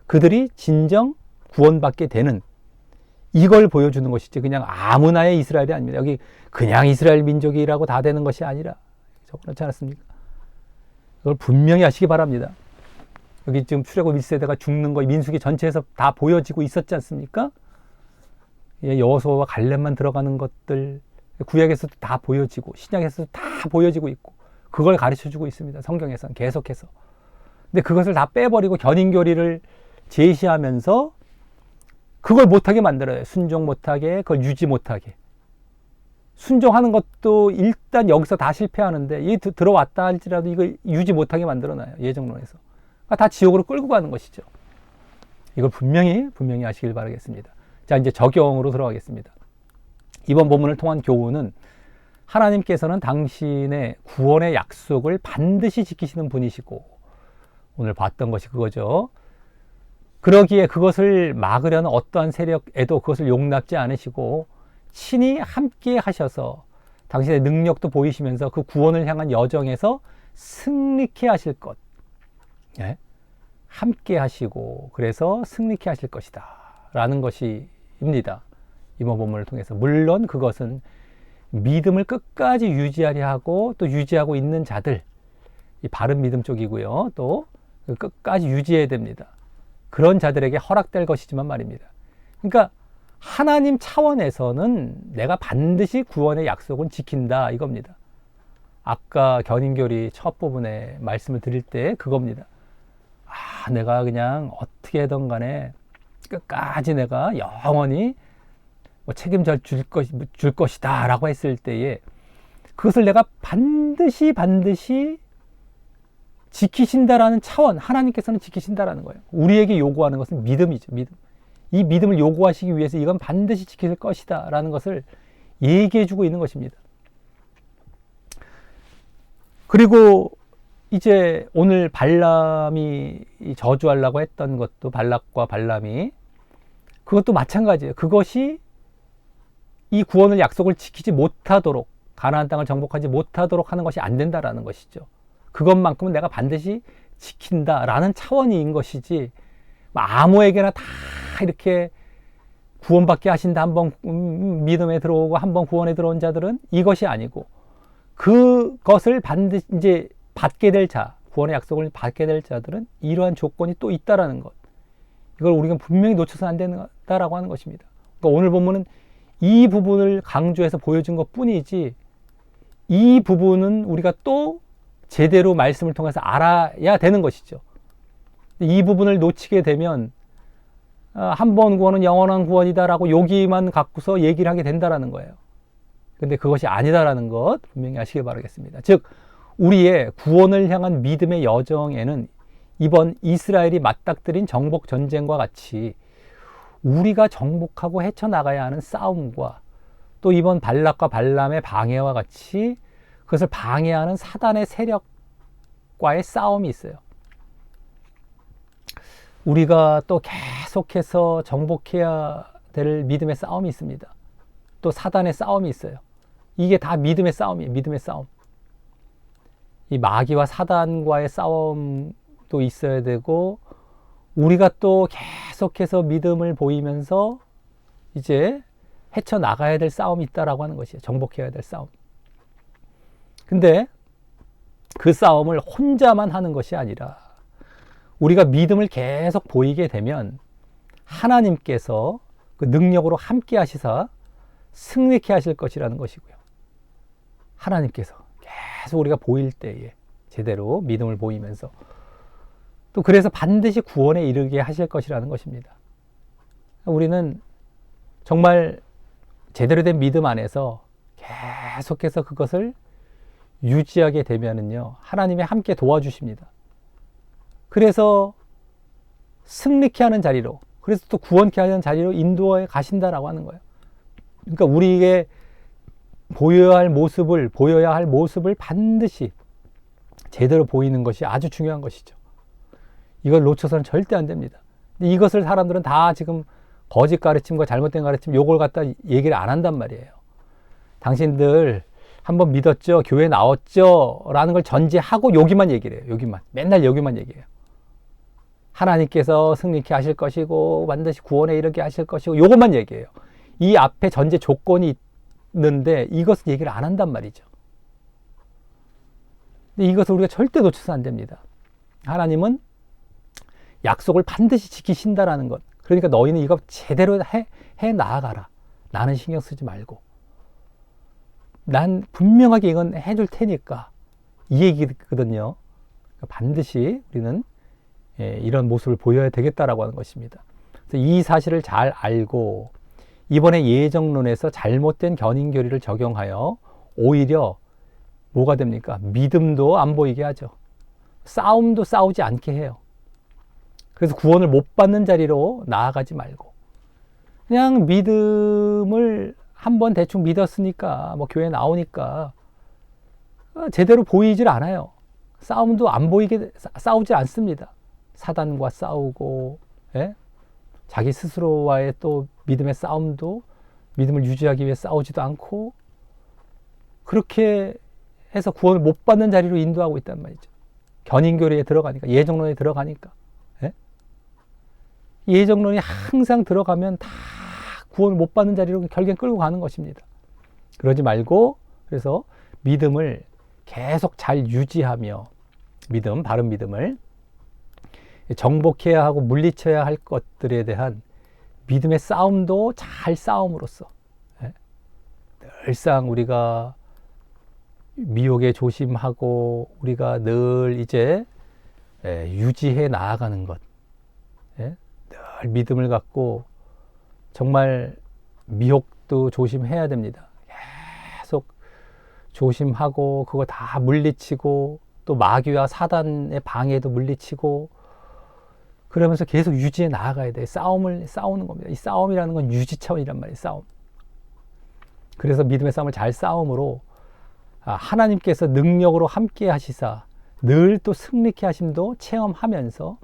그들이 진정 구원받게 되는 이걸 보여주는 것이지 그냥 아무나의 이스라엘이 아닙니다. 여기 그냥 이스라엘 민족이라고 다 되는 것이 아니라 그렇지 않았습니까? 그걸 분명히 아시기 바랍니다. 여기 지금 출애굽 1세대가 죽는 거 민수기 전체에서 다 보여지고 있었지 않습니까? 여호수아와 갈렙만 들어가는 것들 구약에서도 다 보여지고 신약에서도 다 보여지고 있고 그걸 가르쳐주고 있습니다. 성경에서는 계속해서. 근데 그것을 다 빼버리고 견인교리를 제시하면서 그걸 못하게 만들어요. 순종 못하게, 그걸 유지 못하게. 순종하는 것도 일단 여기서 다 실패하는데 이 들어왔다 할지라도 이걸 유지 못하게 만들어놔요. 예정론에서. 그러니까 다 지옥으로 끌고 가는 것이죠. 이걸 분명히 아시길 바라겠습니다. 자, 이제 적용으로 들어가겠습니다. 이번 본문을 통한 교훈은 하나님께서는 당신의 구원의 약속을 반드시 지키시는 분이시고 오늘 봤던 것이 그거죠. 그러기에 그것을 막으려는 어떠한 세력에도 그것을 용납지 않으시고 친히 함께 하셔서 당신의 능력도 보이시면서 그 구원을 향한 여정에서 승리케 하실 것. 예? 함께 하시고 그래서 승리케 하실 것이다 라는 것입니다. 이번 본문을 통해서. 물론 그것은 믿음을 끝까지 유지하려 하고 또 유지하고 있는 자들, 이 바른 믿음 쪽이고요. 또 끝까지 유지해야 됩니다. 그런 자들에게 허락될 것이지만 말입니다. 그러니까 하나님 차원에서는 내가 반드시 구원의 약속은 지킨다 이겁니다. 아까 견인교리 첫 부분에 말씀을 드릴 때 그겁니다. 내가 그냥 어떻게든 간에 끝까지 내가 영원히 책임져 줄 것이다 라고 했을 때에 그것을 내가 반드시 지키신다라는 차원, 하나님께서는 지키신다라는 거예요. 우리에게 요구하는 것은 믿음이죠. 믿음. 이 믿음을 요구하시기 위해서 이건 반드시 지킬 것이다 라는 것을 얘기해주고 있는 것입니다. 그리고 이제 오늘 발람이 저주하려고 했던 것도 발락과 발람이 그것도 마찬가지예요. 그것이 이 구원을 약속을 지키지 못하도록 가나안 땅을 정복하지 못하도록 하는 것이 안 된다라는 것이죠. 그것만큼은 내가 반드시 지킨다라는 차원인 것이지 아무에게나 다 이렇게 구원받게 하신다 한번 믿음에 들어오고 한번 구원에 들어온 자들은 이것이 아니고 그것을 반드시 이제 받게 될 자, 구원의 약속을 받게 될 자들은 이러한 조건이 또 있다라는 것. 이걸 우리가 분명히 놓쳐서는 안 된다라고 하는 것입니다. 그러니까 오늘 본문은 이 부분을 강조해서 보여준 것 뿐이지 이 부분은 우리가 또 제대로 말씀을 통해서 알아야 되는 것이죠. 이 부분을 놓치게 되면 한 번 구원은 영원한 구원이다라고 여기만 갖고서 얘기를 하게 된다라는 거예요. 근데 그것이 아니다라는 것 분명히 아시길 바라겠습니다. 즉 우리의 구원을 향한 믿음의 여정에는 이번 이스라엘이 맞닥뜨린 정복 전쟁과 같이 우리가 정복하고 헤쳐나가야 하는 싸움과 또 이번 발락과 발람의 방해와 같이 그것을 방해하는 사단의 세력과의 싸움이 있어요. 우리가 또 계속해서 정복해야 될 믿음의 싸움이 있습니다. 또 사단의 싸움이 있어요. 이게 다 믿음의 싸움이에요. 믿음의 싸움. 이 마귀와 사단과의 싸움도 있어야 되고 우리가 또 계속해서 믿음을 보이면서 이제 헤쳐나가야 될 싸움이 있다라고 하는 것이에요. 정복해야 될 싸움. 근데 그 싸움을 혼자만 하는 것이 아니라 우리가 믿음을 계속 보이게 되면 하나님께서 그 능력으로 함께 하시사 승리케 하실 것이라는 것이고요. 하나님께서 계속 우리가 보일 때에 제대로 믿음을 보이면서 또 그래서 반드시 구원에 이르게 하실 것이라는 것입니다. 우리는 정말 제대로 된 믿음 안에서 계속해서 그것을 유지하게 되면은요, 하나님이 함께 도와주십니다. 그래서 승리케 하는 자리로, 그래서 또 구원케 하는 자리로 인도해 가신다라고 하는 거예요. 그러니까 우리에게 보여야 할 모습을 반드시 제대로 보이는 것이 아주 중요한 것이죠. 이걸 놓쳐서는 절대 안 됩니다. 근데 이것을 사람들은 다 지금 거짓 가르침과 잘못된 가르침 요걸 갖다 얘기를 안 한단 말이에요. 당신들 한번 믿었죠? 교회 나왔죠? 라는 걸 전제하고 여기만 얘기를 해요. 여기만. 맨날 여기만 얘기해요. 하나님께서 승리케 하실 것이고 반드시 구원에 이르게 하실 것이고 요것만 얘기해요. 이 앞에 전제 조건이 있는데 이것을 얘기를 안 한단 말이죠. 근데 이것을 우리가 절대 놓쳐서 안 됩니다. 하나님은 약속을 반드시 지키신다라는 것. 그러니까 너희는 이거 제대로 해 나아가라. 나는 신경 쓰지 말고. 난 분명하게 이건 해줄 테니까. 이 얘기거든요. 반드시 우리는 이런 모습을 보여야 되겠다라고 하는 것입니다. 그래서 이 사실을 잘 알고 이번에 예정론에서 잘못된 견인교리를 적용하여 오히려 뭐가 됩니까? 믿음도 안 보이게 하죠. 싸움도 싸우지 않게 해요. 그래서 구원을 못 받는 자리로 나아가지 말고 그냥 믿음을 한번 대충 믿었으니까 뭐 교회 나오니까 제대로 보이질 않아요. 싸움도 안 보이게 싸우지 않습니다. 사단과 싸우고 자기 스스로와의 또 믿음의 싸움도 믿음을 유지하기 위해 싸우지도 않고 그렇게 해서 구원을 못 받는 자리로 인도하고 있단 말이죠. 견인교리에 들어가니까 예정론에 들어가니까 예정론이 항상 들어가면 다 구원을 못 받는 자리로 결국엔 끌고 가는 것입니다. 그러지 말고 그래서 믿음을 계속 잘 유지하며 바른 믿음을 정복해야 하고 물리쳐야 할 것들에 대한 믿음의 싸움도 잘 싸움으로써 늘상 우리가 미혹에 조심하고 우리가 늘 이제 유지해 나아가는 것 늘 믿음을 갖고 정말 미혹도 조심해야 됩니다. 계속 조심하고 그거 다 물리치고 또 마귀와 사단의 방해도 물리치고 그러면서 계속 유지해 나아가야 돼. 싸우는 겁니다. 이 싸움이라는 건 유지 차원이란 말이에요. 싸움. 그래서 믿음의 싸움을 잘 싸움으로 하나님께서 능력으로 함께 하시사 늘 또 승리케 하심도 체험하면서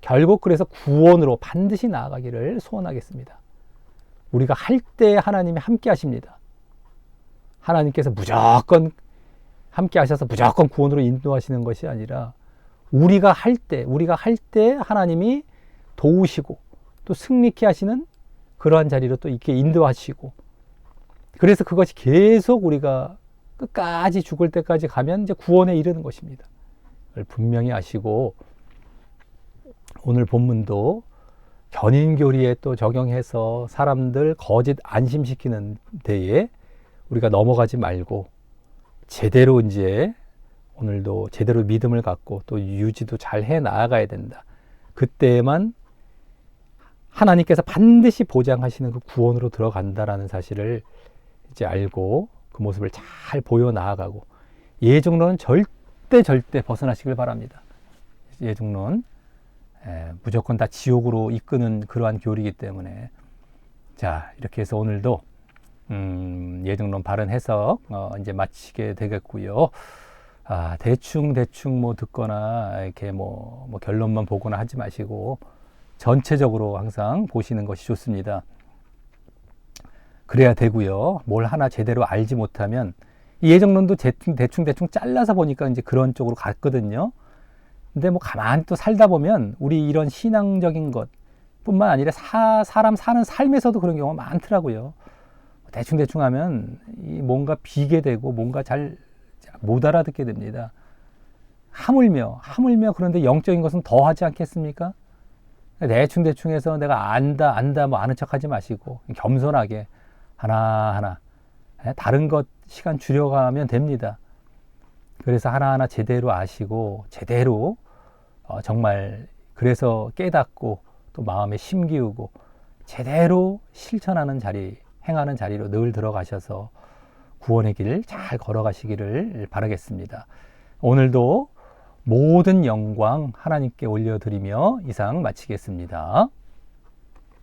결국 그래서 구원으로 반드시 나아가기를 소원하겠습니다. 우리가 할 때 하나님이 함께 하십니다. 하나님께서 무조건 함께 하셔서 무조건 구원으로 인도하시는 것이 아니라 우리가 할 때 하나님이 도우시고 또 승리케 하시는 그러한 자리로 또 이렇게 인도하시고 그래서 그것이 계속 우리가 끝까지 죽을 때까지 가면 이제 구원에 이르는 것입니다. 그걸 분명히 아시고 오늘 본문도 견인교리에 또 적용해서 사람들 거짓 안심시키는 데에 우리가 넘어가지 말고 제대로 이제 오늘도 제대로 믿음을 갖고 또 유지도 잘 해 나아가야 된다. 그때만 하나님께서 반드시 보장하시는 그 구원으로 들어간다라는 사실을 이제 알고 그 모습을 잘 보여 나아가고, 예중론은 절대 벗어나시길 바랍니다. 예중론 무조건 다 지옥으로 이끄는 그러한 교리이기 때문에. 자, 이렇게 해서 오늘도 예중론 바른 해석 이제 마치게 되겠고요. 대충 뭐 듣거나 이렇게 뭐 결론만 보거나 하지 마시고 전체적으로 항상 보시는 것이 좋습니다. 그래야 되고요. 뭘 하나 제대로 알지 못하면, 이 예정론도 대충 잘라서 보니까 이제 그런 쪽으로 갔거든요. 근데 뭐 가만히 또 살다 보면 우리 이런 신앙적인 것 뿐만 아니라 사람 사는 삶에서도 그런 경우가 많더라고요. 대충 하면 뭔가 비게 되고 뭔가 잘 못 알아듣게 됩니다. 하물며 그런데 영적인 것은 더 하지 않겠습니까? 대충 해서 내가 안다 뭐 아는 척 하지 마시고 겸손하게 하나하나 다른 것 시간 줄여가면 됩니다. 그래서 하나하나 제대로 아시고 제대로 정말 그래서 깨닫고 또 마음에 심기우고 제대로 실천하는 자리, 행하는 자리로 늘 들어가셔서 구원의 길을 잘 걸어가시기를 바라겠습니다. 오늘도 모든 영광 하나님께 올려드리며 이상 마치겠습니다.